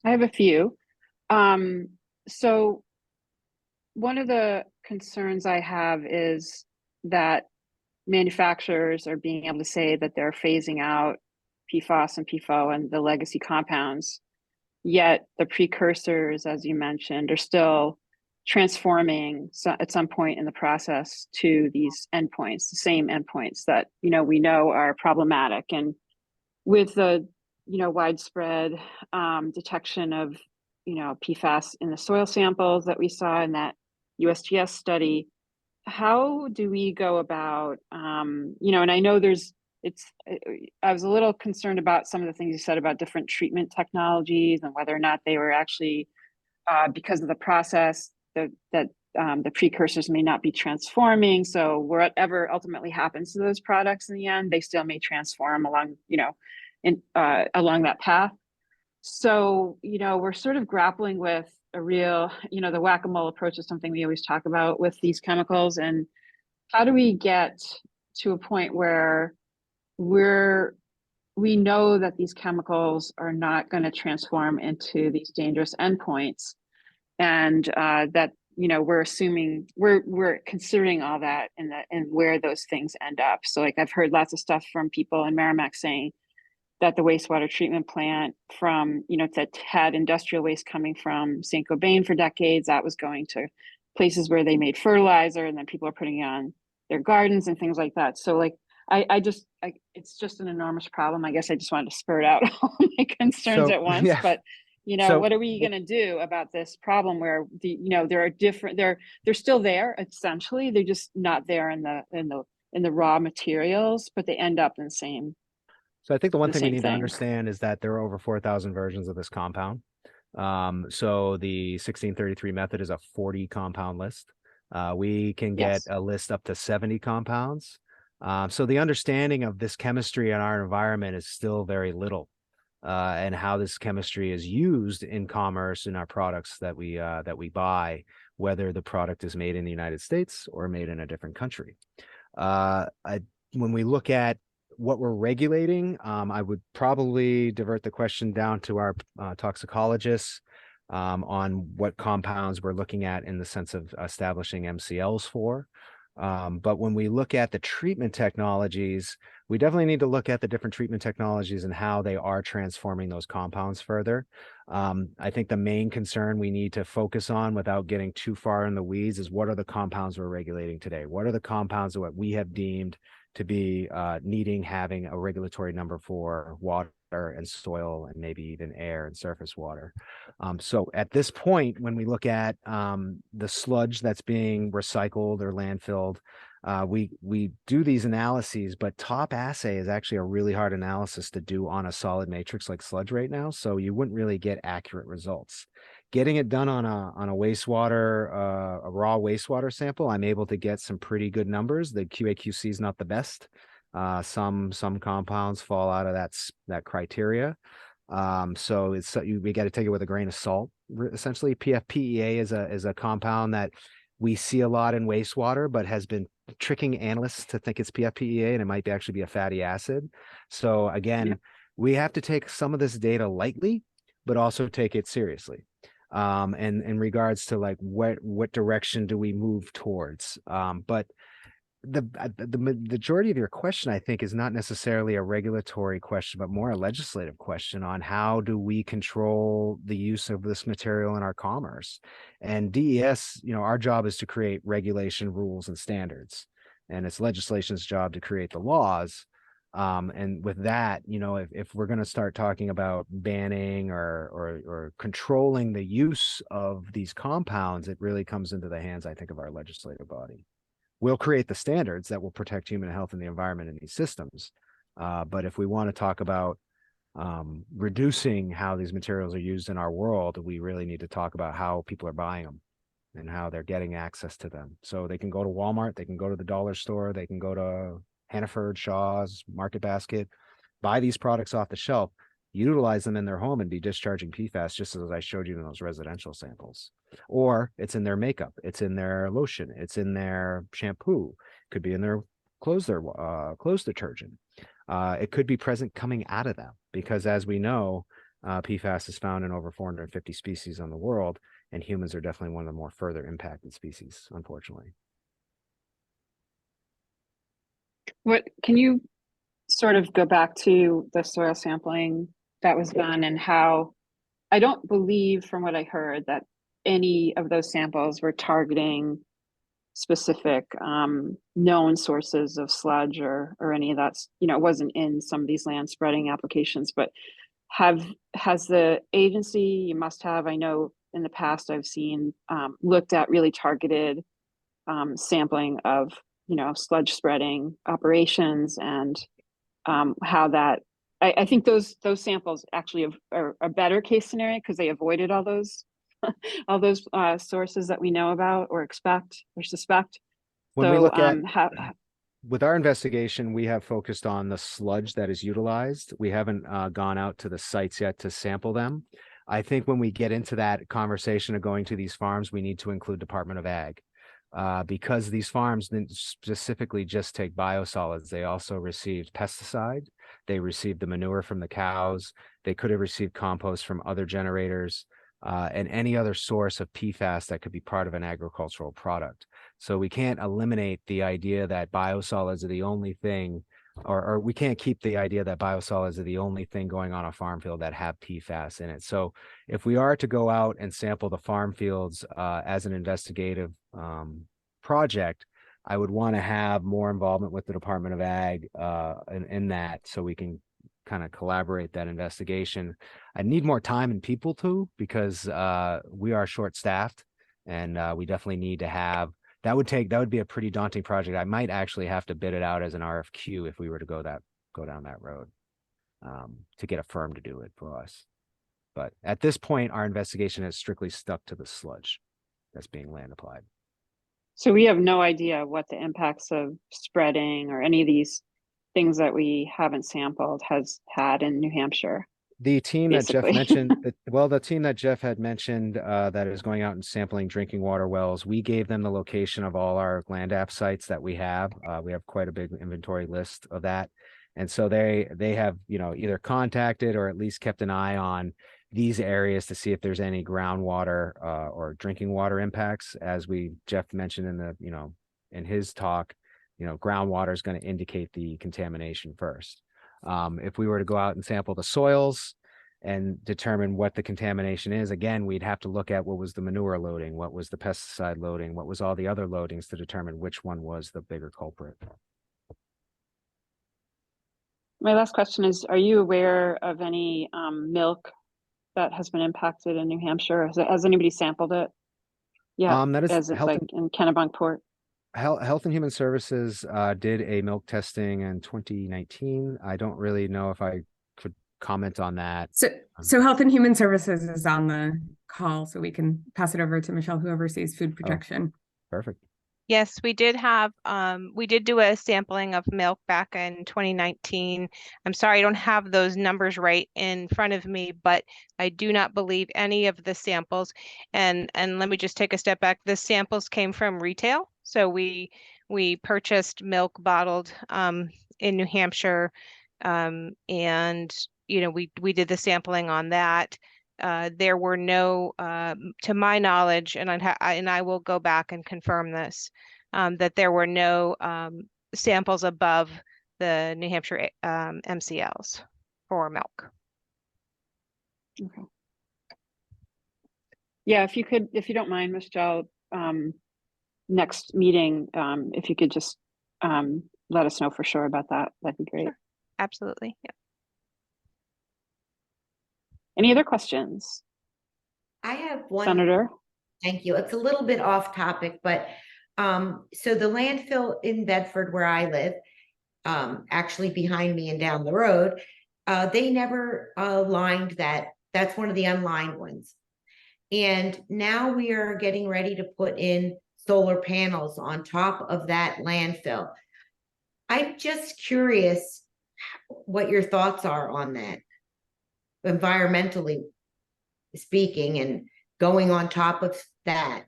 I have a few. So one of the concerns I have is that manufacturers are being able to say that they're phasing out PFAS and PFOA and the legacy compounds, yet the precursors, as you mentioned, are still transforming at some point in the process to these endpoints, the same endpoints that we know are problematic. And with the widespread detection of PFAS in the soil samples that we saw in that USGS study, how do we go about and I know I was a little concerned about some of the things you said about different treatment technologies and whether or not they were actually because of the process that the precursors may not be transforming, so whatever ultimately happens to those products in the end, they still may transform along along that path. So, we're sort of grappling with a real, the whack-a-mole approach is something we always talk about with these chemicals. And how do we get to a point where we know that these chemicals are not going to transform into these dangerous endpoints, and that we're considering all that and where those things end up. So like I've heard lots of stuff from people in Merrimack saying that the wastewater treatment plant that had industrial waste coming from St. Gobain for decades, that was going to places where they made fertilizer, and then people are putting it on their gardens and things like that. So like it's just an enormous problem. I guess I just wanted to spurt out all my concerns at once. Yeah. But what are we going to do about this problem where there are different, they're still there essentially, they're just not there in the raw materials, but they end up in the same. So I think the one thing we need to understand is that there are over 4,000 versions of this compound. So the 1633 method is a 40 compound list. We can get a list up to 70 compounds. So the understanding of this chemistry in our environment is still very little, and how this chemistry is used in commerce in our products that we buy, whether the product is made in the United States or made in a different country. When we look at what we're regulating, I would probably divert the question down to our toxicologists on what compounds we're looking at in the sense of establishing MCLs for. But when we look at the treatment technologies, we definitely need to look at the different treatment technologies and how they are transforming those compounds further. I think the main concern we need to focus on without getting too far in the weeds is what are the compounds we're regulating today? What are the compounds that we have deemed to be having a regulatory number for water and soil and maybe even air and surface water. So at this point, when we look at the sludge that's being recycled or landfilled, we do these analyses, but top assay is actually a really hard analysis to do on a solid matrix like sludge right now. So you wouldn't really get accurate results. Getting it done on a wastewater, a raw wastewater sample, I'm able to get some pretty good numbers. The QA/QC is not the best. Some compounds fall out of that criteria. So we got to take it with a grain of salt. Essentially, PFPEA is a compound that we see a lot in wastewater, but has been tricking analysts to think it's PFPEA, and it might actually be a fatty acid. So again, we have to take some of this data lightly, but also take it seriously. And in regards to like what direction do we move towards? But the majority of your question, I think, is not necessarily a regulatory question, but more a legislative question on how do we control the use of this material in our commerce. And DES, our job is to create regulation, rules, and standards, and it's legislation's job to create the laws. And with that, if we're going to start talking about banning or controlling the use of these compounds, it really comes into the hands, I think, of our legislative body. We'll create the standards that will protect human health and the environment in these systems. But if we want to talk about reducing how these materials are used in our world, we really need to talk about how people are buying them and how they're getting access to them. So they can go to Walmart, they can go to the dollar store, they can go to Hannaford, Shaw's, Market Basket, buy these products off the shelf, utilize them in their home and be discharging PFAS, just as I showed you in those residential samples. Or it's in their makeup, it's in their lotion, it's in their shampoo, could be in their clothes detergent. It could be present coming out of them because, as we know, PFAS is found in over 450 species on the world, and humans are definitely one of the more further impacted species, unfortunately. Can you sort of go back to the soil sampling that was done and how, I don't believe from what I heard that any of those samples were targeting specific known sources of sludge or any of that, it wasn't in some of these land spreading applications, but has the agency, you must have, I know in the past I've seen looked at really targeted sampling of sludge spreading operations and how that I think those samples actually are a better case scenario because they avoided all those sources that we know about or expect or suspect. When we look at with our investigation, we have focused on the sludge that is utilized. We haven't gone out to the sites yet to sample them. I think when we get into that conversation of going to these farms, we need to include Department of Ag. Because these farms didn't specifically just take biosolids, they also received pesticide, they received the manure from the cows, they could have received compost from other generators, and any other source of PFAS that could be part of an agricultural product. So we can't eliminate the idea that biosolids are the only thing, or we can't keep the idea that biosolids are the only thing going on a farm field that have PFAS in it. So if we are to go out and sample the farm fields as an investigative project, I would want to have more involvement with the Department of Ag in that, so we can kind of collaborate that investigation. I need more time and people too, because we are short-staffed, and we definitely need to have. That would be a pretty daunting project. I might actually have to bid it out as an RFQ if we were to go down that road to get a firm to do it for us. But at this point, our investigation has strictly stuck to the sludge that's being land applied. So we have no idea what the impacts of spreading or any of these things that we haven't sampled has had in New Hampshire. The team basically. that Jeff mentioned, the team that Jeff had mentioned that is going out and sampling drinking water wells, we gave them the location of all our land app sites that we have. We have quite a big inventory list of that. And so they have, either contacted or at least kept an eye on these areas to see if there's any groundwater or drinking water impacts. As Jeff mentioned in his talk, groundwater is going to indicate the contamination first. If we were to go out and sample the soils and determine what the contamination is, again, we'd have to look at what was the manure loading, what was the pesticide loading, what was all the other loadings to determine which one was the bigger culprit. My last question is, are you aware of any milk that has been impacted in New Hampshire? Has anybody sampled it? Yeah, That is as it's health like in Kennebunkport. Health and Human Services did a milk testing in 2019. I don't really know if I could comment on that. So Health and Human Services is on the call, so we can pass it over to Michelle, who oversees food protection. Perfect. Yes, we did do a sampling of milk back in 2019. I'm sorry, I don't have those numbers right in front of me, but I do not believe any of the samples. And let me just take a step back. The samples came from retail. So we purchased milk bottled in New Hampshire. And we did the sampling on that. There were no, to my knowledge, and I will go back and confirm this, that there were no samples above the New Hampshire MCLs for milk. Okay. Yeah, if you don't mind, Michelle, next meeting, if you could just let us know for sure about that, that'd be great. Sure. Absolutely. Yeah. Any other questions? I have one. Senator? Thank you. It's a little bit off topic, but so the landfill in Bedford where I live, actually behind me and down the road, they never lined that. That's one of the unlined ones. And now we are getting ready to put in solar panels on top of that landfill. I'm just curious what your thoughts are on that, environmentally speaking, and going on top of that.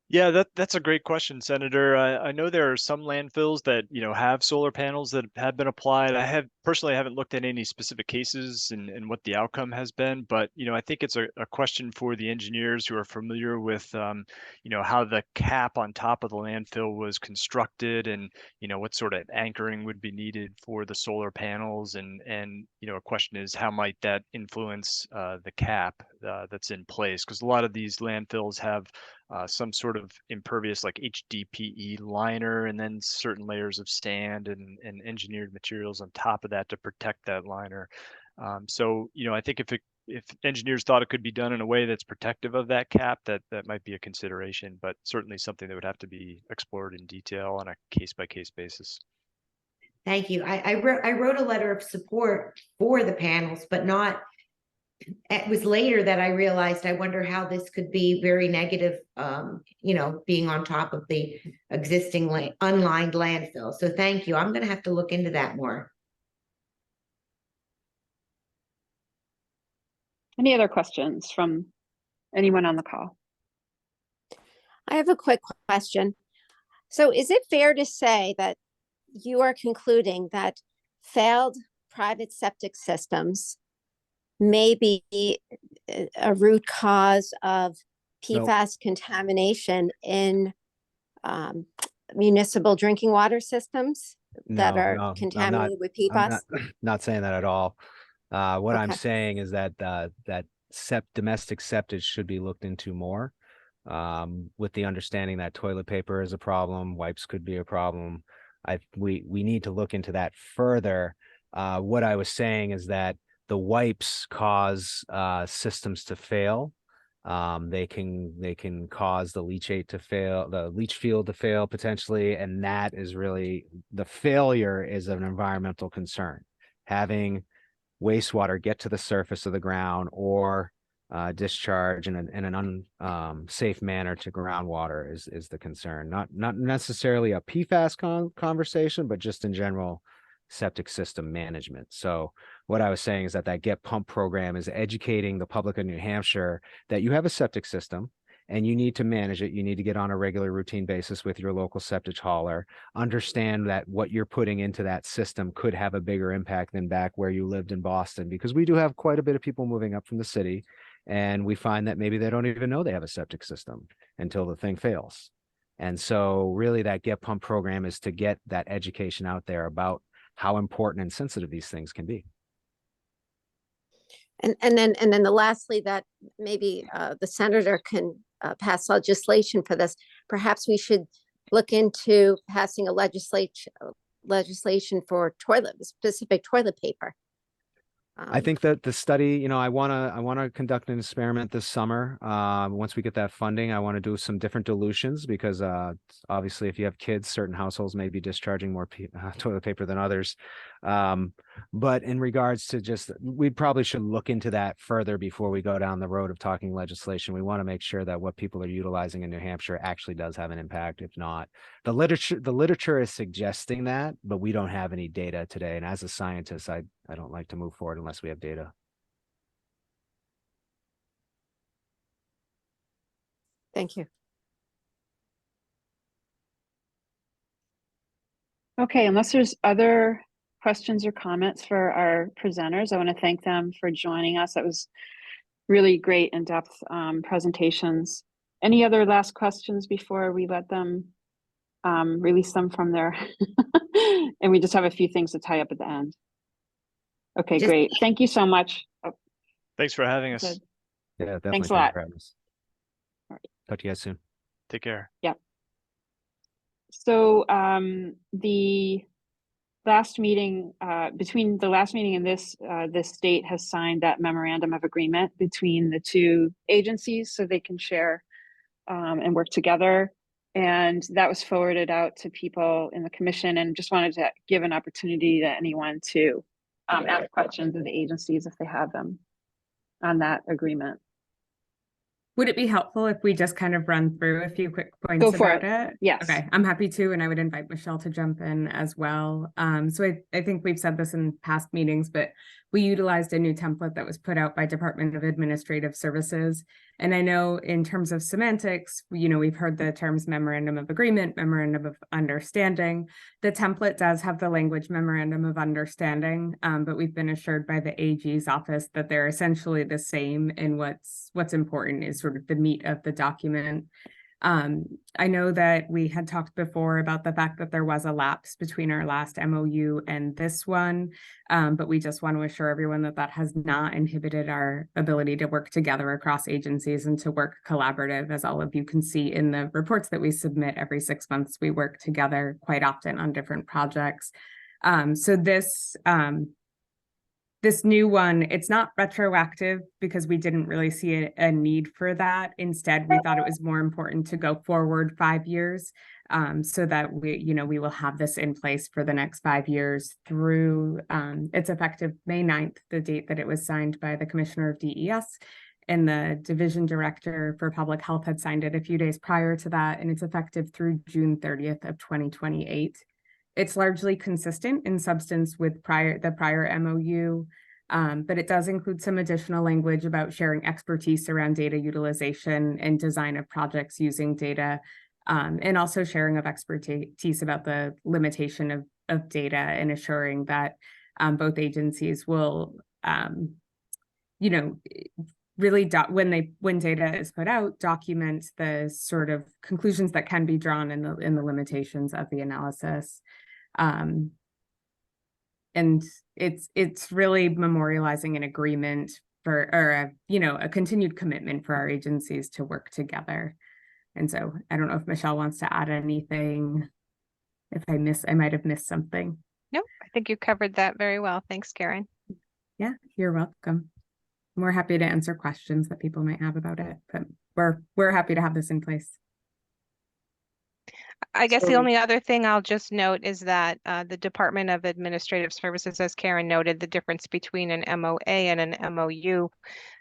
Yeah, that's a great question, Senator. I know there are some landfills that, have solar panels that have been applied. I personally haven't looked at any specific cases and what the outcome has been, but, I think it's a question for the engineers who are familiar with, how the cap on top of the landfill was constructed and, what sort of anchoring would be needed for the solar panels. And a question is, how might that influence the cap that's in place? Because a lot of these landfills have some sort of impervious like HDPE liner and then certain layers of sand and engineered materials on top of that to protect that liner. So, I think if engineers thought it could be done in a way that's protective of that cap, that might be a consideration, but certainly something that would have to be explored in detail on a case-by-case basis. Thank you. I wrote a letter of support for the panels, but not. It was later that I realized, I wonder how this could be very negative, being on top of the existing unlined landfill. So thank you. I'm going to have to look into that more. Any other questions from anyone on the call? I have a quick question. So is it fair to say that you are concluding that failed private septic systems may be a root cause of PFAS contamination in municipal drinking water systems that are contaminated with PFAS? Not saying that at all. What I'm Okay. saying is that domestic septic should be looked into more, with the understanding that toilet paper is a problem, wipes could be a problem. We need to look into that further. What I was saying is that the wipes cause systems to fail. They can cause the leachate to fail, the leach field to fail potentially, and that is really, the failure is an environmental concern. Having wastewater get to the surface of the ground or discharge in an unsafe manner to groundwater is the concern. Not necessarily a PFAS conversation, but just in general septic system management. So what I was saying is that Get Pump program is educating the public of New Hampshire that you have a septic system and you need to manage it. You need to get on a regular routine basis with your local septic hauler, understand that what you're putting into that system could have a bigger impact than back where you lived in Boston, because we do have quite a bit of people moving up from the city, and we find that maybe they don't even know they have a septic system until the thing fails. And so really that Get Pump program is to get that education out there about how important and sensitive these things can be. And then the lastly, that maybe the senator can pass legislation for this. Perhaps we should look into passing a legislation for specific toilet paper. I think that the study, you know, I want to conduct an experiment this summer. Once we get that funding, I want to do some different dilutions because obviously if you have kids, certain households may be discharging more toilet paper than others. But in regards to just, we probably should look into that further before we go down the road of talking legislation. We want to make sure that what people are utilizing in New Hampshire actually does have an impact. If not, the literature is suggesting that, but we don't have any data today. And as a scientist, I don't like to move forward unless we have data. Thank you. Okay, unless there's other questions or comments for our presenters, I want to thank them for joining us. That was really great in-depth presentations. Any other last questions before we let them release them from their and we just have a few things to tie up at the end. Okay, great. Thank you so much. Oh, Thanks for having us. good. Yeah, definitely. Thanks a lot. All right. Talk to you guys soon. Take care. So the last meeting, between the last meeting and this state has signed that memorandum of agreement between the two agencies so they can share and work together. And that was forwarded out to people in the commission, and just wanted to give an opportunity to anyone to ask questions of the agencies if they have them on that agreement. Would it be helpful if we just kind of run through a few quick points Go for about it? Yes. Okay, I'm happy to, and I would invite Michelle to jump in as well. So I think we've said this in past meetings, but we utilized a new template that was put out by Department of Administrative Services. And I know in terms of semantics, you know, we've heard the terms memorandum of agreement, memorandum of understanding. The template does have the language memorandum of understanding, but we've been assured by the AG's office that they're essentially the same, and what's important is sort of the meat of the document. I know that we had talked before about the fact that there was a lapse between our last MOU and this one, but we just want to assure everyone that that has not inhibited our ability to work together across agencies and to work collaborative. As all of you can see in the reports that we submit every 6 months, we work together quite often on different projects. So this new one, it's not retroactive because we didn't really see a need for that. Instead, we thought it was more important to go forward 5 years so that we will have this in place for the next 5 years through it's effective May 9th, the date that it was signed by the Commissioner of DES, and the Division Director for Public Health had signed it a few days prior to that, and it's effective through June 30th of 2028. It's largely consistent in substance with the prior MOU, but it does include some additional language about sharing expertise around data utilization and design of projects using data, and also sharing of expertise about the limitation of data and assuring that both agencies will, really when data is put out, document the sort of conclusions that can be drawn in the limitations of the analysis. And it's really memorializing an agreement a continued commitment for our agencies to work together. And so I don't know if Michelle wants to add anything. If I might have missed something. Nope, I think you covered that very well. Thanks, Karen. Yeah, you're welcome. We're happy to answer questions that people might have about it, but we're happy to have this in place. I guess the only other thing I'll just note is that the Department of Administrative Services, as Karen noted, the difference between an MOA and an MOU,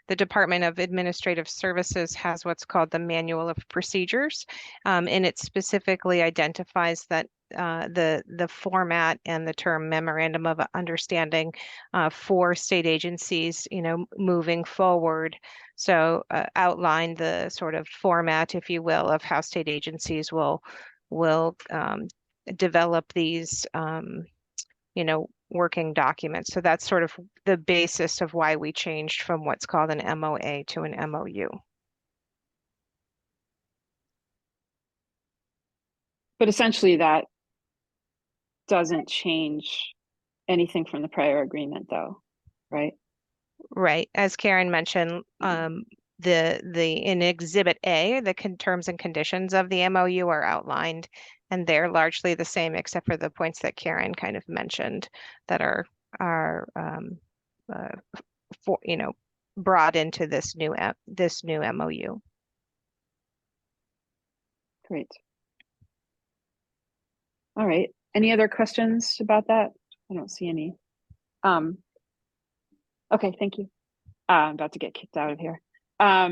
the Department of Administrative Services has what's called the Manual of Procedures, and it specifically identifies that the format and the term memorandum of understanding for state agencies, moving forward. So outline the sort of format, if you will, of how state agencies will develop these, working documents. So that's sort of the basis of why we changed from what's called an MOA to an MOU. But essentially that doesn't change anything from the prior agreement though, right? Right, as Karen mentioned, in Exhibit A, the terms and conditions of the MOU are outlined, and they're largely the same except for the points that Karen kind of mentioned that are for brought into this new MOU. Great. All right. Any other questions about that? I don't see any. Okay, thank you. I'm about to get kicked out of here. What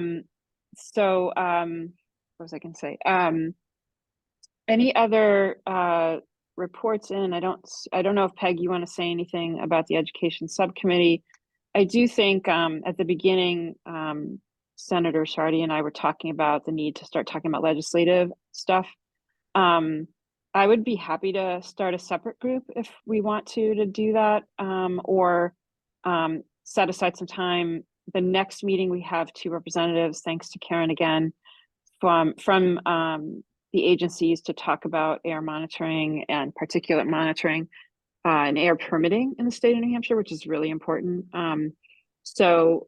was I gonna say? Any other reports in? I don't know if Peg, you want to say anything about the education subcommittee. I do think at the beginning, Senator Shardy and I were talking about the need to start talking about legislative stuff. I would be happy to start a separate group if we want to do that, or set aside some time. The next meeting we have 2 representatives, thanks to Karen again, from the agencies to talk about air monitoring and particulate monitoring and air permitting in the state of New Hampshire, which is really important. So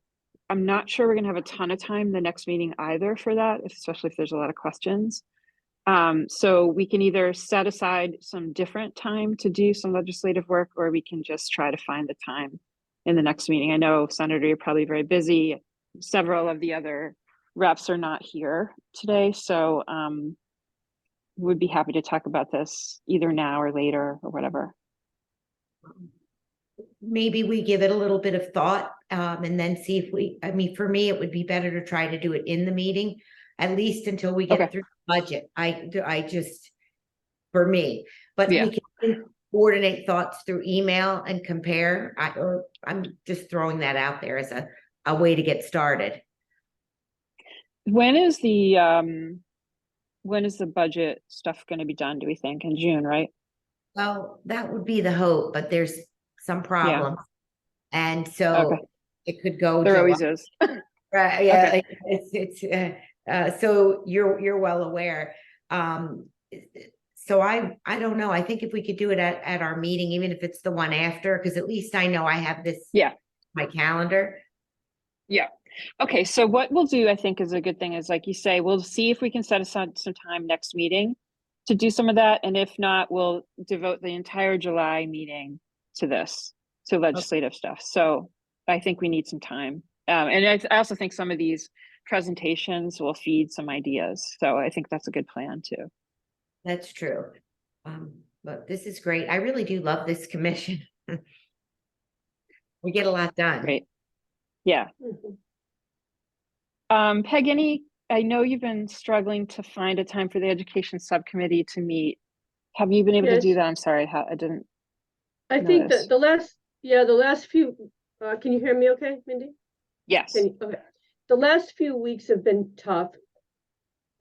I'm not sure we're gonna have a ton of time the next meeting either for that, especially if there's a lot of questions. So we can either set aside some different time to do some legislative work, or we can just try to find the time in the next meeting. I know, Senator, you're probably very busy. Several of the other reps are not here today, so would be happy to talk about this either now or later or whatever. Maybe we give it a little bit of thought, and then see if I mean, for me, it would be better to try to do it in the meeting, at least until we get through the budget. I just, for me, but Yeah. we can coordinate thoughts through email and compare. I'm just throwing that out there as a way to get started. When is the budget stuff going to be done, do we think? In June, right? Well, that would be the hope, but there's some problems. And so it could go. There always is. Right, yeah, it's so you're well aware. So I don't know. I think if we could do it at our meeting, even if it's the one after, because at least I know I have this my calendar. Yeah. Okay, so what we'll do, I think, is a good thing is, like you say, we'll see if we can set aside some time next meeting to do some of that, and if not, we'll devote the entire July meeting to this, to legislative stuff. So I think we need some time, and I also think some of these presentations will feed some ideas. So I think that's a good plan too. That's true. But this is great. I really do love this commission. We get a lot done. Great. Yeah. Peg, I know you've been struggling to find a time for the education subcommittee to meet. Have you been able to do that? I'm sorry, I didn't. I think that the last few, can you hear me okay, Mindy? Yes. Okay. The last few weeks have been tough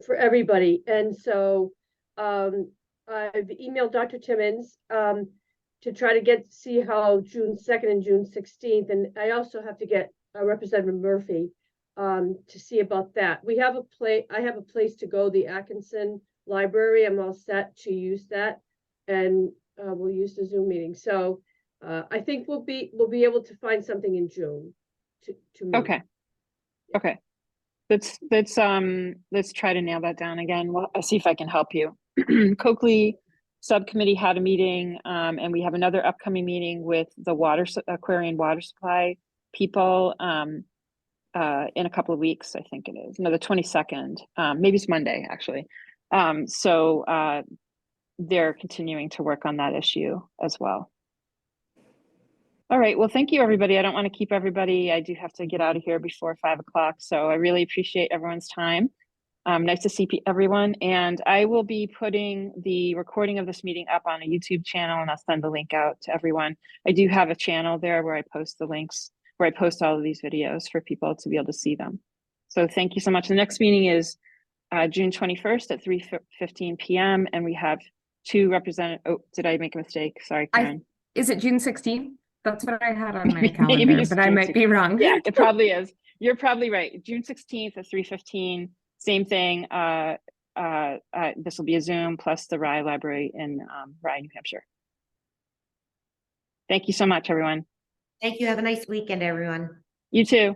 for everybody. And so I've emailed Dr. Timmons to try to see how June 2nd and June 16th. And I also have to get Representative Murphy to see about that. I have a place to go, the Atkinson Library. I'm all set to use that, and we'll use the Zoom meeting. So I think we'll be able to find something in June to meet. Okay. Okay. Let's try to nail that down again. Well, I'll see if I can help you. Coakley subcommittee had a meeting, and we have another upcoming meeting with the Aquarian water supply people in a couple of weeks, I think it is. No, the 22nd. Maybe it's Monday, actually. So they're continuing to work on that issue as well. All right. Well, thank you, everybody. I don't want to keep everybody. I do have to get out of here before 5 o'clock. So I really appreciate everyone's time. Nice to see everyone. And I will be putting the recording of this meeting up on a YouTube channel, and I'll send the link out to everyone. I do have a channel there where I post the links, where I post all of these videos for people to be able to see them. So thank you so much. The next meeting is June 21st at 3:15 p.m. And we have 2 representatives. Oh, did I make a mistake? Sorry, Karen. Is it June 16th? That's what I had on my calendar, but I might be wrong. Yeah, it probably is. You're probably right. June 16th at 3:15, same thing. this will be a Zoom plus the Rye Library in Rye, New Hampshire. Thank you so much, everyone. Thank you. Have a nice weekend, everyone. You too.